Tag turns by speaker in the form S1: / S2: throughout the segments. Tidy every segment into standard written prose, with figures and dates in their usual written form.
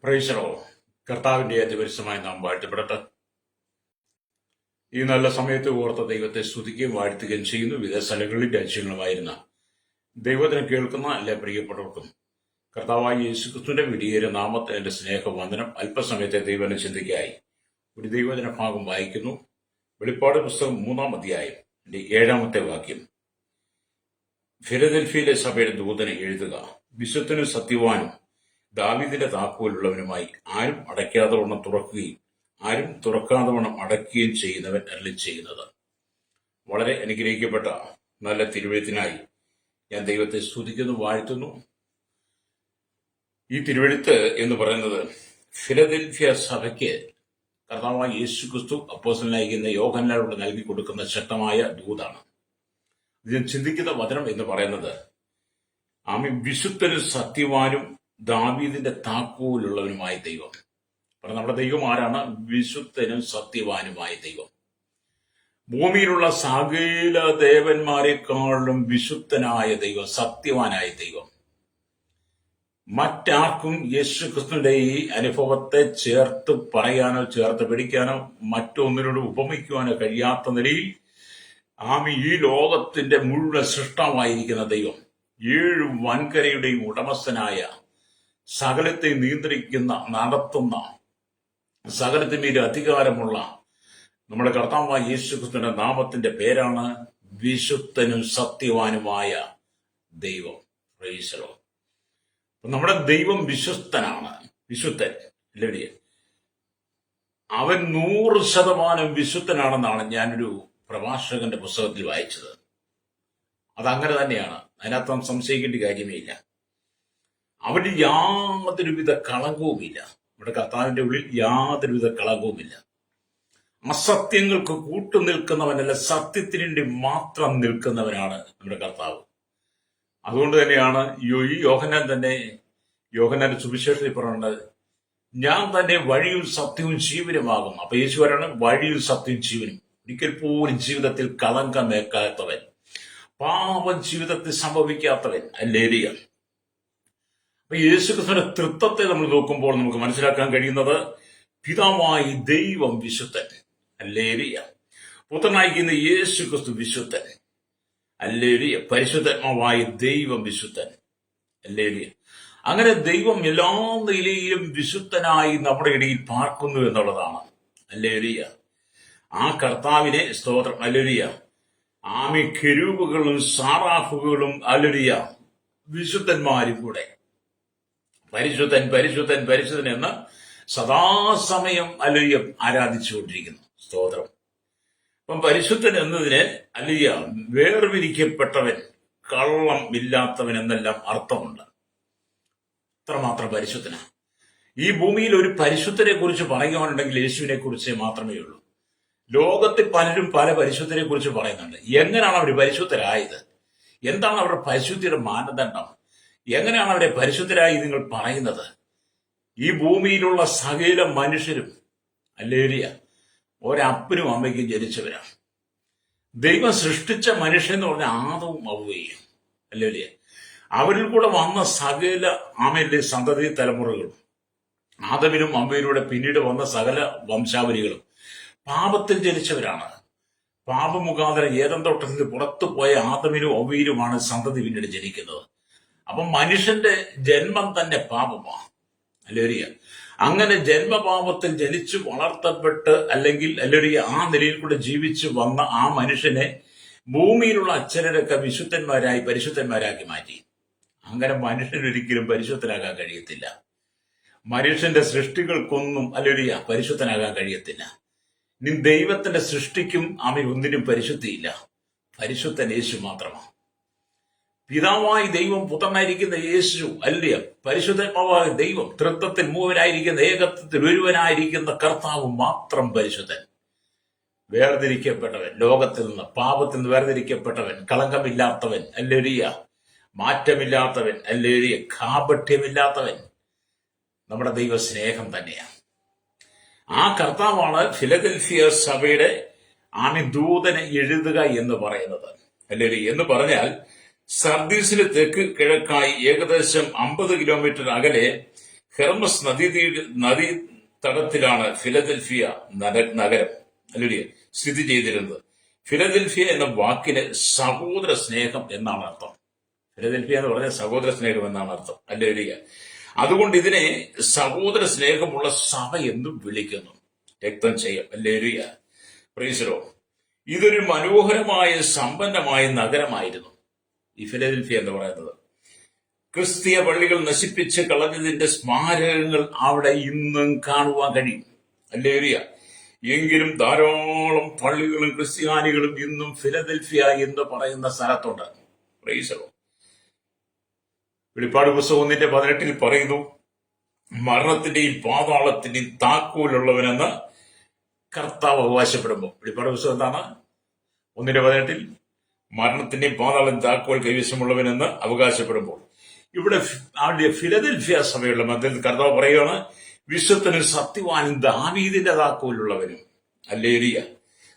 S1: പ്രൈസറോ കർത്താവിന്റെ അതിപരിശമായ നാം വാഴ്ത്തപ്പെടട്ടെ. ഈ നല്ല സമയത്ത് ഓർത്ത ദൈവത്തെ സ്തുതിക്കുകയും വാഴ്ത്തുകയും ചെയ്യുന്നു. വിവിധ സ്ഥലങ്ങളിൽ രാജ്യങ്ങളുമായിരുന്ന ദൈവത്തിനെ കേൾക്കുന്ന എല്ലാ പ്രിയപ്പെട്ടവർക്കും കർത്താവായ യേശുക്രിസ്തുവിന്റെ വിടിയേറിയ നാമത്തെ എന്റെ സ്നേഹവന്ദനം. അല്പസമയത്തെ ദൈവനെ ചിന്തയ്ക്കായി ഒരു ദൈവജന ഭാഗം വായിക്കുന്നു. വെളിപ്പാട് പുസ്തകം 3-ാം അധ്യായം 7-ാമത്തെ വാക്യം. ഫിലദൽഫിയയിലെ സഭയുടെ ദൂതനെ എഴുതുക, വിശുദ്ധനും സത്യവാനും ദാവീദിന്റെ താക്കോലുള്ളവനുമായി ആരും അടയ്ക്കാതെ വണ്ണം തുറക്കുകയും ആരും തുറക്കാതെ വണ്ണം അടയ്ക്കുകയും ചെയ്യുന്നവൻ അരുളി ചെയ്യുന്നത്. വളരെ അനുഗ്രഹിക്കപ്പെട്ട നല്ല തിരുവെഴുത്തിനായി ഞാൻ ദൈവത്തെ സ്തുതിക്കുന്നു, വാഴ്ത്തുന്നു. ഈ തിരുവെഴുത്ത് എന്ന് പറയുന്നത് ഫിലദൽഫിയ സഭയ്ക്ക് കർത്താവായ യേശുക്രിസ്തു അപ്പോസ്തലനായിരിക്കുന്ന യോഹന്നാനോട് നൽകി കൊടുക്കുന്ന ശക്തമായ ദൂതാണ്. ഇതിൽ ചിന്തിക്കുന്ന വചനം എന്ന് പറയുന്നത് ആമി വിശുദ്ധനും സത്യവാനും ദാവീദിന്റെ താക്കോലുള്ളവനുമായ ദൈവം. നമ്മുടെ ദൈവം ആരാണ്? വിശുദ്ധനും സത്യവാനുമായ ദൈവം. ഭൂമിയിലുള്ള സകല ദേവന്മാരെക്കാളും വിശുദ്ധനായ ദൈവം, സത്യവാനായ ദൈവം. മറ്റാർക്കും യേശുക്രിസ്തുവിന്റെ ഈ അനുഭവത്തെ ചേർത്ത് പറയാനോ ചേർത്ത് പിടിക്കാനോ മറ്റൊന്നിനോട് ഉപമിക്കുവാനോ കഴിയാത്ത നിലയിൽ ആമി ഈ ലോകത്തിന്റെ മുഴുവൻ സൃഷ്ടാവായിരിക്കുന്ന ദൈവം, 7 വൻകരയുടെയും ഉടമസ്ഥനായ, സകലത്തെ നിയന്ത്രിക്കുന്ന, നടത്തുന്ന, സകലത്തിന്മേൽ അധികാരമുള്ള നമ്മുടെ കർത്താവായ യേശുക്രിസ്തുവിന്റെ നാമത്തിന്റെ പേരാണ് വിശുദ്ധനും സത്യവാനുമായ ദൈവം. പ്രൈസലോ. നമ്മുടെ ദൈവം വിശ്വസ്തനാണ്, വിശുദ്ധൻ അല്ലേ? അവൻ 100% വിശുദ്ധനാണെന്നാണ് ഞാനൊരു പ്രഭാഷകന്റെ പുസ്തകത്തിൽ വായിച്ചത്. അതങ്ങനെ തന്നെയാണ്, അതിനകത്ത് സംശയിക്കേണ്ട കാര്യമേ ഇല്ല. അവന് യാതൊരുവിധ കളങ്കവുമില്ല. നമ്മുടെ കർത്താവിന്റെ ഉള്ളിൽ യാതൊരുവിധ കളങ്കവുമില്ല. അസത്യങ്ങൾക്ക് കൂട്ടുനിൽക്കുന്നവനല്ല, സത്യത്തിന് വേണ്ടി മാത്രം നിൽക്കുന്നവനാണ് നമ്മുടെ കർത്താവ്. അതുകൊണ്ട് തന്നെയാണ് ഈ യോഹന്നാന്റെ സുവിശേഷത്തിൽ പറയുന്നത്, ഞാൻ തന്നെ വഴിയും സത്യവും ജീവനുമാകും. അപ്പൊ യേശുവരാണ് വഴിയും സത്യവും ജീവനും. ഒരിക്കൽ പോലും ജീവിതത്തിൽ കളങ്കമേക്കാത്തവൻ, പാപം ജീവിതത്തിൽ സംഭവിക്കാത്തവൻ. ഹല്ലേലൂയ. അപ്പൊ യേശുക്രിസ്തുവിന്റെ തൃത്വത്തെ നമ്മൾ നോക്കുമ്പോൾ നമുക്ക് മനസ്സിലാക്കാൻ കഴിയുന്നത്, പിതാവായി ദൈവം വിശുദ്ധൻ, ഹല്ലേലൂയ. പുത്രനായിരിക്കുന്ന യേശുക്രിസ്തു വിശുദ്ധൻ, ഹല്ലേലൂയ. പരിശുദ്ധാത്മാവായ ദൈവം വിശുദ്ധൻ, ഹല്ലേലൂയ. അങ്ങനെ ദൈവം എല്ലാ നിലയിലും വിശുദ്ധനായി നമ്മുടെ ഇടയിൽ പാർക്കുന്നു എന്നുള്ളതാണ്, ഹല്ലേലൂയ. ആ കർത്താവിനെ സ്തോത്രം, ഹല്ലേലൂയ. ആമി കെരൂബുകളും സാറാഫുകളും, ഹല്ലേലൂയ, വിശുദ്ധന്മാരും കൂടെ പരിശുദ്ധൻ പരിശുദ്ധൻ പരിശുദ്ധൻ എന്ന് സദാസമയം ഹല്ലേലൂയ ആരാധിച്ചുകൊണ്ടിരിക്കുന്നു. സ്തോത്രം. അപ്പം പരിശുദ്ധൻ എന്നതിന് ഹല്ലേലൂയ വേർതിരിക്കപ്പെട്ടവൻ, കള്ളം ഇല്ലാത്തവൻ എന്നെല്ലാം അർത്ഥമുണ്ട്. അത്രമാത്രം പരിശുദ്ധനാണ്. ഈ ഭൂമിയിൽ ഒരു പരിശുദ്ധനെ കുറിച്ച് പറയുവാനുണ്ടെങ്കിൽ യേശുവിനെ കുറിച്ച് മാത്രമേ ഉള്ളൂ. ലോകത്തിൽ പലരും പല പരിശുദ്ധനെ കുറിച്ച് പറയുന്നുണ്ട്. എങ്ങനെയാണ് അവർ പരിശുദ്ധരായത്? എന്താണ് അവരുടെ പരിശുദ്ധിയുടെ മാനദണ്ഡം? എങ്ങനെയാണ് അവരെ പരിശുദ്ധരായി നിങ്ങൾ പറയുന്നത്? ഈ ഭൂമിയിലുള്ള സകല മനുഷ്യരും ഹല്ലേലൂയ ഒരപ്പനും അമ്മയ്ക്കും ജനിച്ചവരാണ്. ദൈവം സൃഷ്ടിച്ച മനുഷ്യൻ എന്ന് പറഞ്ഞ ആദവും ഹവ്വയും, ഹല്ലേലൂയ. അവരിൽ കൂടെ വന്ന സകല ആമയിലെ സന്തതി തലമുറകളും, ആദമിനും അമ്മയിലൂടെ പിന്നീട് വന്ന സകല വംശാവലികളും പാപത്തിൽ ജനിച്ചവരാണ്. പാപമുഖാന്തരം ഏദൻ തോട്ടത്തിൽ പുറത്തു പോയ ആദമിനും ഹവ്വയിലുമാണ് സന്തതി പിന്നീട് ജനിക്കുന്നത്. അപ്പം മനുഷ്യന്റെ ജന്മം തന്നെ പാപമാണ്, ഹല്ലേലൂയ. അങ്ങനെ ജന്മപാപത്തിൽ ജനിച്ചു വളർത്തപ്പെട്ട് അല്ലെങ്കിൽ ആ നിലയിൽ കൂടെ ജീവിച്ചു വന്ന ആ മനുഷ്യനെ ഭൂമിയിലുള്ള അച്ഛനരൊക്കെ വിശുദ്ധന്മാരായി പരിശുദ്ധന്മാരാക്കി മാറ്റി. അങ്ങനെ മനുഷ്യനൊരിക്കലും പരിശുദ്ധനാകാൻ കഴിയത്തില്ല. മനുഷ്യന്റെ സൃഷ്ടികൾക്കൊന്നും ഹല്ലേലൂയ പരിശുദ്ധനാകാൻ കഴിയത്തില്ല. ഇനി ദൈവത്തിന്റെ സൃഷ്ടിക്കും ഒന്നിനും പരിശുദ്ധിയില്ല. പരിശുദ്ധൻ യേശു മാത്രമാണ്. പിതാവായി ദൈവം, പുത്രനായിരിക്കുന്ന യേശു, അല്ലിയ പരിശുദ്ധാത്മാവായ ദൈവം, തൃത്വത്തിൽ മൂവനായിരിക്കുന്ന ഏകത്വത്തിൽ ഒരുവനായിരിക്കുന്ന കർത്താവ് മാത്രം പരിശുദ്ധൻ. വേർതിരിക്കപ്പെട്ടവൻ, ലോകത്തിൽ നിന്ന് പാപത്തിൽ നിന്ന് വേർതിരിക്കപ്പെട്ടവൻ, കളങ്കമില്ലാത്തവൻ, ഹല്ലേലൂയ, മാറ്റമില്ലാത്തവൻ, ഹല്ലേലൂയ, കാപട്യമില്ലാത്തവൻ. നമ്മുടെ ദൈവ സ്നേഹം തന്നെയാണ്. ആ കർത്താവാണ് ഫിലദൽഫിയ സഭയുടെ ദൂതനെ എഴുതുക എന്ന് പറയുന്നത്, ഹല്ലേലൂയ. എന്ന് പറഞ്ഞാൽ സർദീസിന് തെക്ക് കിഴക്കായി ഏകദേശം 50 കിലോമീറ്റർ അകലെ ഹെർമസ് നദീ തടത്തിലാണ് ഫിലദൽഫിയ നഗരം അല്ലെങ്കിൽ സ്ഥിതി ചെയ്തിരുന്നത്. ഫിലദൽഫിയ എന്ന വാക്കിന് സഹോദര സ്നേഹം എന്നാണ് അർത്ഥം. ഫിലദൽഫിയ എന്ന് പറഞ്ഞാൽ സഹോദര സ്നേഹം എന്നാണ് അർത്ഥം. അല്ലെങ്കിൽ അതുകൊണ്ട് ഇതിനെ സഹോദര സ്നേഹമുള്ള സഭ എന്നും വിളിക്കുന്നു. രക്തം ചെയ്യാം. അല്ലെങ്കിൽ പ്രീസരോ, ഇതൊരു മനോഹരമായ സമ്പന്നമായ നഗരമായിരുന്നു ഈ ഫിലദൽഫിയ എന്ന് പറയുന്നത്. ക്രിസ്തീയ പള്ളികൾ നശിപ്പിച്ച് കളഞ്ഞതിന്റെ സ്മാരകങ്ങൾ അവിടെ ഇന്നും കാണുവാൻ കഴിയും. അല്ലെങ്കിൽ എങ്കിലും ധാരാളം പള്ളികളും ക്രിസ്ത്യാനികളും ഇന്നും ഫിലദൽഫിയ എന്ന് പറയുന്ന സ്ഥലത്തുണ്ട്. പ്രൈസലോ. വെളിപ്പാട് പുസ്തകം 1:18 പറയുന്നു, മരണത്തിന്റെയും പാതാളത്തിന്റെയും താക്കോലുള്ളവനെന്ന് കർത്താവ് അവകാശപ്പെടുമ്പോൾ. വെളിപ്പാട് പുസ്തകം എന്താണ്? 1:18 മരണത്തിന്റെയും പാതാളം താക്കോൽ കൈവശമുള്ളവനെന്ന് അവകാശപ്പെടുമ്പോൾ ഇവിടെ ഫിലദൽഫിയ സഭയുള്ള മധ്യത്തിൽ കർത്താവ് പറയുകയാണ്, വിശ്വത്തിനും സത്യവാനും ദാവീദിന്റെ താക്കോലുള്ളവനും. അല്ലേലിയ.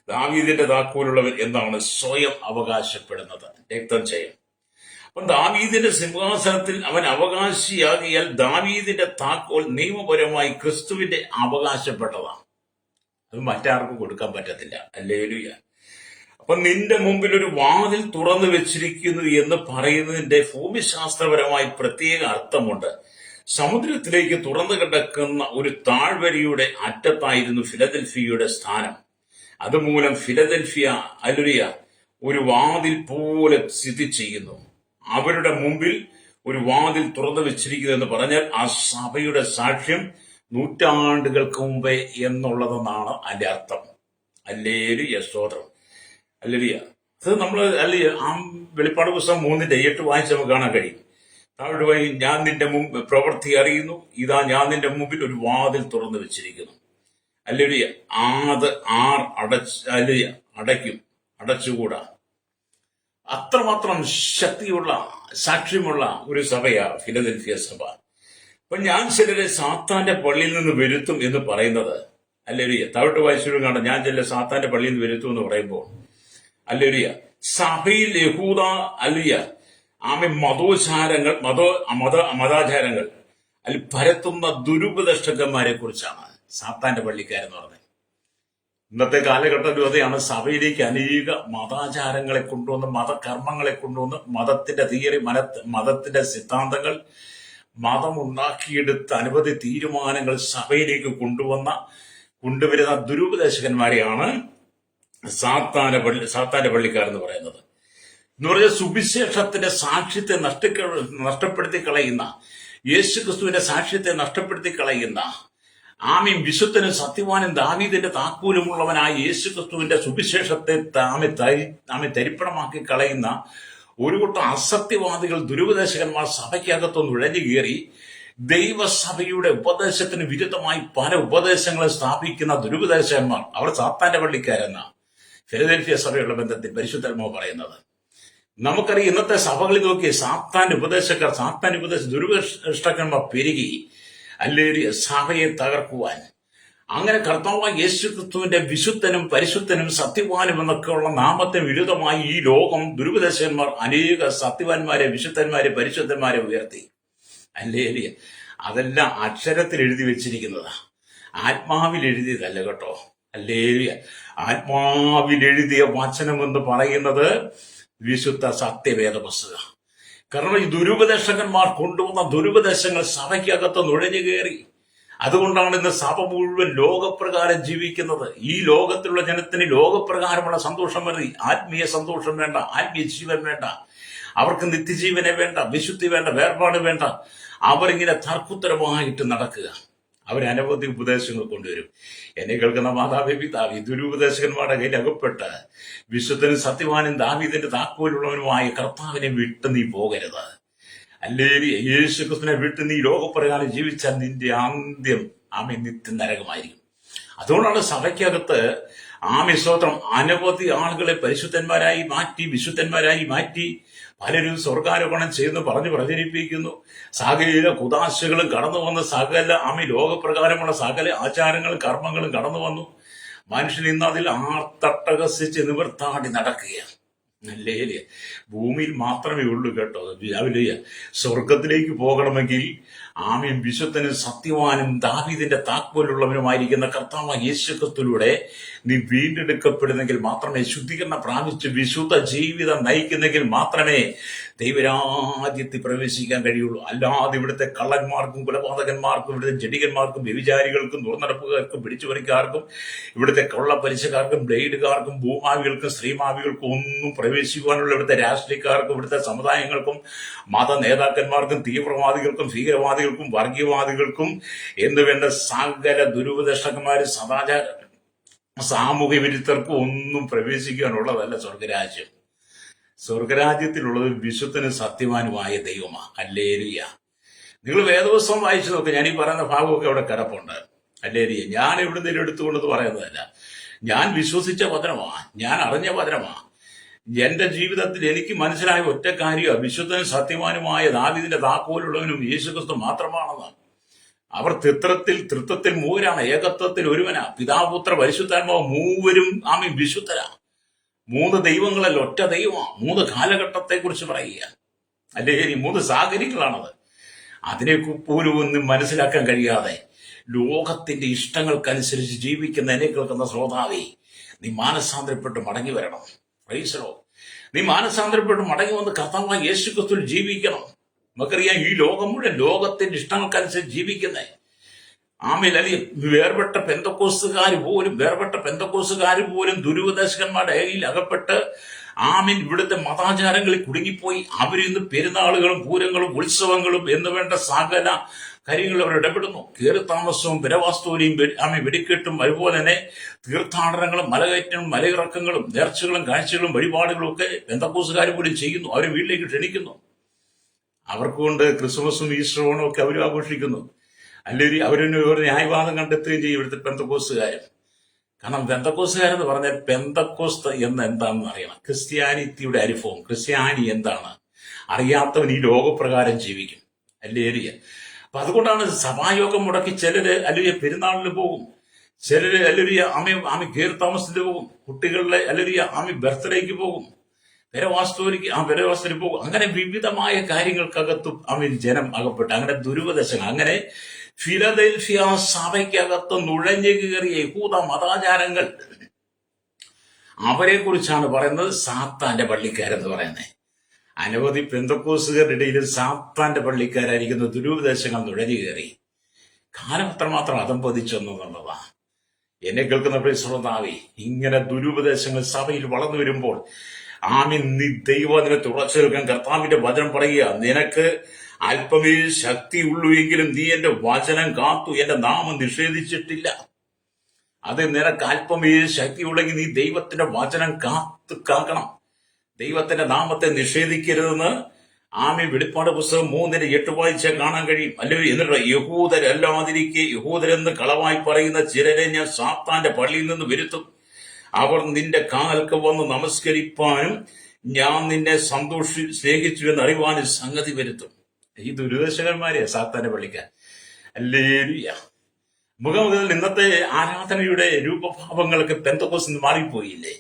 S1: ദാവീദിന്റെ താക്കോലുള്ളവൻ എന്നാണ് സ്വയം അവകാശപ്പെടുന്നത്. രക്തം ചെയ്യും. അപ്പം ദാവീദിന്റെ സിംഹാസനത്തിൽ അവൻ അവകാശിയാകിയാൽ ദാവീദിന്റെ താക്കോൽ നിയമപരമായി ക്രിസ്തുവിന്റെ അവകാശപ്പെട്ടതാണ്. അത് മറ്റാർക്കും കൊടുക്കാൻ പറ്റത്തില്ല. അല്ലേലുയ. അപ്പൊ നിന്റെ മുമ്പിൽ ഒരു വാതിൽ തുറന്നു വെച്ചിരിക്കുന്നു എന്ന് പറയുന്നതിന്റെ ഭൂമിശാസ്ത്രപരമായി പ്രത്യേക അർത്ഥമുണ്ട്. സമുദ്രത്തിലേക്ക് തുറന്നു കിടക്കുന്ന ഒരു താഴ്വരയുടെ അറ്റത്തായിരുന്നു ഫിലദൽഫിയയുടെ സ്ഥാനം. അതുമൂലം ഫിലദൽഫിയ അലുരിയ ഒരു വാതിൽ പോലെ സ്ഥിതി ചെയ്യുന്നു. അവരുടെ മുമ്പിൽ ഒരു വാതിൽ തുറന്നു വെച്ചിരിക്കുന്നു എന്ന് പറഞ്ഞാൽ ആ സഭയുടെ സാക്ഷ്യം നൂറ്റാണ്ടുകൾക്ക് മുമ്പേ എന്നുള്ളതെന്നാണ് അതിന്റെ അർത്ഥം. അല്ലേലുയ. സ്തോത്രം. അല്ലേലുയ. അത് നമ്മൾ ആ വെളിപ്പാട് പുസ്തകം 3:8 വായിച്ച് നമുക്ക് കാണാൻ കഴിയും. താഴോട്ട് പോയി, ഞാൻ നിന്റെ പ്രവൃത്തി അറിയുന്നു, ഇതാ ഞാൻ നിന്റെ മുമ്പിൽ ഒരു വാതിൽ തുറന്നു വെച്ചിരിക്കുന്നു. അല്ലേലുയ. അത് ആർ അടയ്ക്കും, അടച്ചുകൂടാ. അത്രമാത്രം ശക്തിയുള്ള സാക്ഷ്യമുള്ള ഒരു സഭയാണ് ഫിലദൽഫിയ സഭ. അപ്പൊ ഞാൻ ചിലരെ സാത്താന്റെ പള്ളിയിൽ നിന്ന് വരുത്തും എന്ന് പറയുന്നത്, അല്ലേലുയ. താഴോട്ട് വായിച്ചു കാണാം, ഞാൻ ചില സാത്താന്റെ പള്ളിയിൽ നിന്ന് വരുത്തും എന്ന് പറയുമ്പോൾ അല്ലേലുയ സഭയിൽ യഹൂദ അല്ലുയ മതാചാരങ്ങൾ പരത്തുന്ന ദുരുപദേഷ്ടന്മാരെ കുറിച്ചാണ് സാത്താന്റെ പള്ളിക്കാരെന്ന് പറഞ്ഞത്. ഇന്നത്തെ കാലഘട്ടത്തിൽ അതെയാണ്. സഭയിലേക്ക് അനേക മതാചാരങ്ങളെ കൊണ്ടുവന്ന്, മതകർമ്മങ്ങളെ കൊണ്ടുവന്ന്, മതത്തിന്റെ തിയറി, മതത്തിന്റെ സിദ്ധാന്തങ്ങൾ, മതം ഉണ്ടാക്കിയെടുത്ത അനവധി തീരുമാനങ്ങൾ സഭയിലേക്ക് കൊണ്ടുവരുന്ന ദുരുപദേശകന്മാരെയാണ് സാത്താന്റെ പള്ളിക്കാരെന്ന് പറയുന്നത്. എന്ന് പറഞ്ഞാൽ സുവിശേഷത്തിന്റെ സാക്ഷ്യത്തെ നഷ്ടപ്പെടുത്തി കളയുന്ന, യേശുക്രിസ്തുവിന്റെ സാക്ഷ്യത്തെ നഷ്ടപ്പെടുത്തി കളയുന്ന, വിശുദ്ധനും സത്യവാനും ദാവീദിന്റെ താക്കോലുമുള്ളവനായ യേശുക്രിസ്തുവിന്റെ സുവിശേഷത്തെ തരിപ്പണമാക്കി കളയുന്ന ഒരു കൂട്ടം അസത്യവാദികൾ, ദുരുപദേശകന്മാർ സഭയ്ക്കകത്ത് നുഴഞ്ഞു കയറി ദൈവസഭയുടെ ഉപദേശത്തിന് വിരുദ്ധമായി പല ഉപദേശങ്ങളും സ്ഥാപിക്കുന്ന ദുരുപദേശകന്മാർ, അവർ സാത്താന്റെ പള്ളിക്കാരെന്ന ഫിലദൽഫിയ സഭയുള്ള ബന്ധത്തിൽ പരിശുദ്ധാത്മാവ് പറയുന്നത്. നമുക്കറിയാം, ഇന്നത്തെ സഭകളിൽ നോക്കി സാത്താന്റെ ദുരുപദേഷ്ടന്മാർ പെരുകി അല്ലെങ്കിൽ സഭയെ തകർക്കുവാൻ. അങ്ങനെ കർത്താവായ യേശുക്രിസ്തുവിന്റെ വിശുദ്ധനും പരിശുദ്ധനും സത്യവാനും എന്നൊക്കെയുള്ള നാമത്തിന് വിരുദ്ധമായി ഈ ലോകം ദുരുപദേശകന്മാർ അനേക സത്യവാന്മാരെ, വിശുദ്ധന്മാരെ, പരിശുദ്ധന്മാരെ ഉയർത്തി. അല്ലേലിയ. അതെല്ലാം അക്ഷരത്തിൽ എഴുതി വെച്ചിരിക്കുന്നതാ, ആത്മാവിൽ എഴുതിയതല്ല കേട്ടോ. അല്ലേലിയ. ആത്മാവിൽ എഴുതിയ വചനം എന്ന് പറയുന്നത് വിശുദ്ധ സത്യവേദ പുസ്തകം. കാരണം ഈ ദുരുപദേശകന്മാർ കൊണ്ടുവന്ന ദുരുപദേശങ്ങൾ സഭയ്ക്കകത്ത് നുഴഞ്ഞു കയറി. അതുകൊണ്ടാണ് ഇന്ന് സഭ മുഴുവൻ ലോകപ്രകാരം ജീവിക്കുന്നത്. ഈ ലോകത്തിലുള്ള ജനത്തിന് ലോകപ്രകാരമുള്ള സന്തോഷം മതി, ആത്മീയ സന്തോഷം വേണ്ട, ആത്മീയ ജീവൻ വേണ്ട, അവർക്ക് നിത്യജീവനെ വേണ്ട, വിശുദ്ധി വേണ്ട, വേർപാട് വേണ്ട. അവരിങ്ങനെ തർക്കുത്തരമായിട്ട് നടക്കുക. അവരനവധി ഉപദേശങ്ങൾ കൊണ്ടുവരും. എന്നെ കേൾക്കുന്ന മാതാവേ, പിതാവേ, ദുരുപദേശകന്മാരുടെ കയ്യിൽ അകപ്പെട്ട് വിശുദ്ധനും സത്യവാനും ദാവീദിന്റെ താക്കോലുള്ളവനുമായ കർത്താവിനെ വിട്ട് നീ പോകരുത്. അല്ലെങ്കിൽ യേശുക്രിസ്തുവിനെ വിട്ട് നീ ലോകപ്രകാരം ജീവിച്ചാൽ നിന്റെ അന്ത്യം നിത്യ നരകമായിരിക്കും. അതുകൊണ്ടാണ് സഭയ്ക്കകത്ത് സ്തോത്രം അനവധി ആളുകളെ പരിശുദ്ധന്മാരായി മാറ്റി, വിശുദ്ധന്മാരായി മാറ്റി പലരും സ്വർഗാരോപണം ചെയ്യുന്നു പറഞ്ഞ് പ്രചരിപ്പിക്കുന്നു. സകല കുദാശകളും കടന്നു വന്ന് സകല ലോകപ്രകാരമുള്ള സകല ആചാരങ്ങളും കർമ്മങ്ങളും കടന്നു വന്നു. മനുഷ്യൻ ഇന്ന് അതിൽ ആർത്തട്ടഹസിച്ച് നിവർത്താടി നടക്കുകയാണ്. അല്ലേ? ഭൂമിയിൽ മാത്രമേ ഉള്ളൂ കേട്ടോ. രാവിലെ സ്വർഗത്തിലേക്ക് പോകണമെങ്കിൽ ആമീൻ. വിശുദ്ധനും സത്യവാനും ദാവീദിന്റെ താക്കോലുള്ളവനുമായിരിക്കുന്ന കർത്താവ് യേശുക്രിസ്തുവിലൂടെ നീ വീണ്ടെടുക്കപ്പെടുന്നെങ്കിൽ മാത്രമേ, ശുദ്ധീകരണം പ്രാപിച്ച് വിശുദ്ധ ജീവിതം നയിക്കുന്നെങ്കിൽ മാത്രമേ ദൈവരാജ്യത്തിൽ പ്രവേശിക്കാൻ കഴിയുള്ളൂ. അല്ലാതെ ഇവിടുത്തെ കള്ളന്മാർക്കും കൊലപാതകന്മാർക്കും ഇവിടുത്തെ ജഡികന്മാർക്കും വ്യഭിചാരികൾക്കും ദുർനടപ്പുകാർക്കും പിടിച്ചുപറിക്കാർക്കും ഇവിടുത്തെ കൊള്ളപ്പലിശക്കാർക്കും ബ്ലേഡുകാർക്കും ഭൂമാവികൾക്കും സ്ത്രീമാവികൾക്കും ഒന്നും പ്രവേശിക്കുവാനുള്ള ഇവിടുത്തെ രാഷ്ട്രീയക്കാർക്കും ഇവിടുത്തെ സമുദായങ്ങൾക്കും മത നേതാക്കന്മാർക്കും തീവ്രവാദികൾക്കും ഭീകരവാദികൾക്കും വർഗീയവാദികൾക്കും എന്നുവേണ്ട സകല ദുരുപദേഷ്ടന്മാരും സദാചാര സാമൂഹ്യ വിരുദ്ധർക്കും ഒന്നും പ്രവേശിക്കാനുള്ളതല്ല സ്വർഗരാജ്യം. സ്വർഗരാജ്യത്തിലുള്ളത് വിശുദ്ധനും സത്യവാനുമായ ദൈവമാ. ഹല്ലേലൂയ. നിങ്ങൾ വേദപുസ്തകം വായിച്ചു നോക്ക്. ഞാൻ ഈ പറയുന്ന ഭാഗമൊക്കെ അവിടെ കിടപ്പുണ്ട്. ഹല്ലേലൂയ. ഞാൻ എവിടുന്നേലും എടുത്തുകൊണ്ടെന്ന് പറയുന്നതല്ല. ഞാൻ വിശ്വസിച്ച വചനമാ, ഞാൻ അറിഞ്ഞ വചനമാ. എന്റെ ജീവിതത്തിൽ എനിക്ക് മനസ്സിലായ ഒറ്റ കാര്യമാണ്, വിശുദ്ധനും സത്യവാനുമായ ദാവീദിന്റെ താക്കോലുള്ളവനും യേശുക്രിസ്തു മാത്രമാണെന്ന്. അവർ തൃത്വത്തിൽ മൂവരാണ്, ഏകത്വത്തിൽ ഒരുവനാ. പിതാപുത്ര പരിശുദ്ധാത്മാവ് മൂവരും ആമീൻ വിശുദ്ധരാ. 3 ദൈവങ്ങളല്ല, ഒറ്റ ദൈവമാണ്. 3 കാലഘട്ടത്തെ കുറിച്ച് പറയുക. അല്ലേ, 3 സാഗരികളാണത്. അതിനെ പോലും ഒന്നും മനസ്സിലാക്കാൻ കഴിയാതെ ലോകത്തിന്റെ ഇഷ്ടങ്ങൾക്കനുസരിച്ച് ജീവിക്കുന്ന എന്നെ കേൾക്കുന്ന ശ്രോതാവേ, നീ മാനസാന്തരപ്പെട്ട് മടങ്ങി വരണം. പ്രൈസലോ. നീ മാനസാന്തരപ്പെട്ട് മടങ്ങി വന്ന് കർത്താവായ യേശുക്രിസ്തുവിൽ ജീവിക്കണം. നമുക്കറിയാം, ഈ ലോകം മുഴുവൻ ലോകത്തിന്റെ ഇഷ്ടങ്ങൾക്കനുസരിച്ച് ജീവിക്കുന്നേ. ആമേൻ. അല്ലെങ്കിൽ വേർപെട്ട പെന്തക്കോസുകാർ പോലും ദുരുപദേശകന്മാരുടെ കയ്യിൽ അകപ്പെട്ട് ആമീൻ ഇവിടുത്തെ മതാചാരങ്ങളിൽ കുടുങ്ങിപ്പോയി. അവരിന്ന് പെരുന്നാളുകളും പൂരങ്ങളും ഉത്സവങ്ങളും എന്ന് വേണ്ട സകല കാര്യങ്ങൾ അവർ ഇടപെടുന്നു. കയറിത്താമസവും വിരവാസ്തൂരിയും ആമീൻ വെടിക്കെട്ടും അതുപോലെ തന്നെ തീർത്ഥാടനങ്ങളും മലകയറ്റങ്ങളും മലയിറക്കങ്ങളും നേർച്ചകളും കാഴ്ചകളും വഴിപാടുകളും ഒക്കെ പെന്തക്കോസുകാർ പോലും ചെയ്യുന്നു. അവരെ വീട്ടിലേക്ക് ക്ഷണിക്കുന്നു. അവർക്കുകൊണ്ട് ക്രിസ്മസും ഈസ്റ്ററും ഒക്കെ അവരും ആഘോഷിക്കുന്നു. അല്ലെങ്കിൽ അവരൊരു ഒരു ന്യായവാദം കണ്ടെത്തുകയും ചെയ്യും ഇവിടുത്തെ പെന്തക്കോസുകാരും. കാരണം പെന്തക്കോസുകാരെന്ന് പറഞ്ഞാൽ പെന്തക്കോസ്ത് എന്ന് എന്താണെന്ന് അറിയണം. ക്രിസ്ത്യാനിറ്റിയുടെ അനുഭവം, ക്രിസ്ത്യാനി എന്താണ് അറിയാത്തവൻ ഈ ലോകപ്രകാരം ജീവിക്കും. അല്ലേരിയ. അപ്പൊ അതുകൊണ്ടാണ് സഭായോഗം മുടക്കി ചിലര് അല്ലെങ്കിൽ പെരുന്നാളിന് പോകും, ചിലര് അല്ലെങ്കിൽ ആമി കീർത്താമസത്തിന് പോകും, കുട്ടികളുടെ അല്ലെങ്കിൽ ആമി ബർത്ത്ഡേക്ക് പോകും, പെരവാസ്തുവിന് പോകും. അങ്ങനെ വിവിധമായ കാര്യങ്ങൾക്കകത്തും ജനം അകപ്പെട്ട് അങ്ങനെ ദുരുപദേശങ്ങൾ, അങ്ങനെ ഫിലദൽഫിയ സഭയ്ക്കകത്ത് നുഴഞ്ഞു കയറിയ യഹൂദ മതാചാരങ്ങൾ, അവരെ കുറിച്ചാണ് പറയുന്നത് സാത്താന്റെ പള്ളിക്കാരെന്ന് പറയുന്നത്. അനവധി പെന്തക്കോസുകാരുടെ ഇടയിൽ സാത്താന്റെ പള്ളിക്കാരായിരിക്കുന്ന ദുരുപദേശങ്ങൾ നുഴഞ്ഞു കയറി കാലം അത്രമാത്രം അധംപതിച്ചെന്നുള്ളതാണ്. എന്നെ കേൾക്കുന്ന ശ്രോതാവേ, ഇങ്ങനെ ദുരുപദേശങ്ങൾ സഭയിൽ വളർന്നു വരുമ്പോൾ ആമീൻ, നീ ദൈവത്തിനെ തുറച്ചു നിൽക്കാൻ കർത്താവിന്റെ വചനം പറയുക. നിനക്ക് അല്പമേ ശക്തി ഉള്ളൂ എങ്കിലും നീ എന്റെ വചനം കാത്തു, എന്റെ നാമം നിഷേധിച്ചിട്ടില്ല. അത് നിനക്ക് അല്പമേ ശക്തി ഉള്ളെങ്കിൽ നീ ദൈവത്തിന്റെ വചനം കാക്കണം. ദൈവത്തിന്റെ നാമത്തെ നിഷേധിക്കരുതെന്ന് ആമി വെളിപ്പാട് പുസ്തകം 3:8 വായിച്ചാൽ കാണാൻ കഴിയും. അല്ലെങ്കിൽ എന്നിട്ട് യഹൂദരല്ലാതിരിക്കെ യഹൂദരെന്ന് കളവായി പറയുന്ന ചിലരെ ഞാൻ സാത്താന്റെ പള്ളിയിൽ നിന്ന് വരുത്തും. അവർ നിന്റെ കാൽക്ക് വന്ന് നമസ്കരിപ്പാനും ഞാൻ നിന്നെ സ്നേഹിച്ചു എന്ന് അറിവാനും സംഗതി വരുത്തും. ഈ ദുരുപദേശകന്മാരെയാ സാത്താന്റെ പള്ളിക്കാർ. ഹല്ലേലൂയ. മുഖമുതൽ ഇന്നത്തെ ആരാധനയുടെ രൂപഭാവങ്ങളൊക്കെ പെന്തക്കോസ്തിൽ മാറിപ്പോയില്ലേ?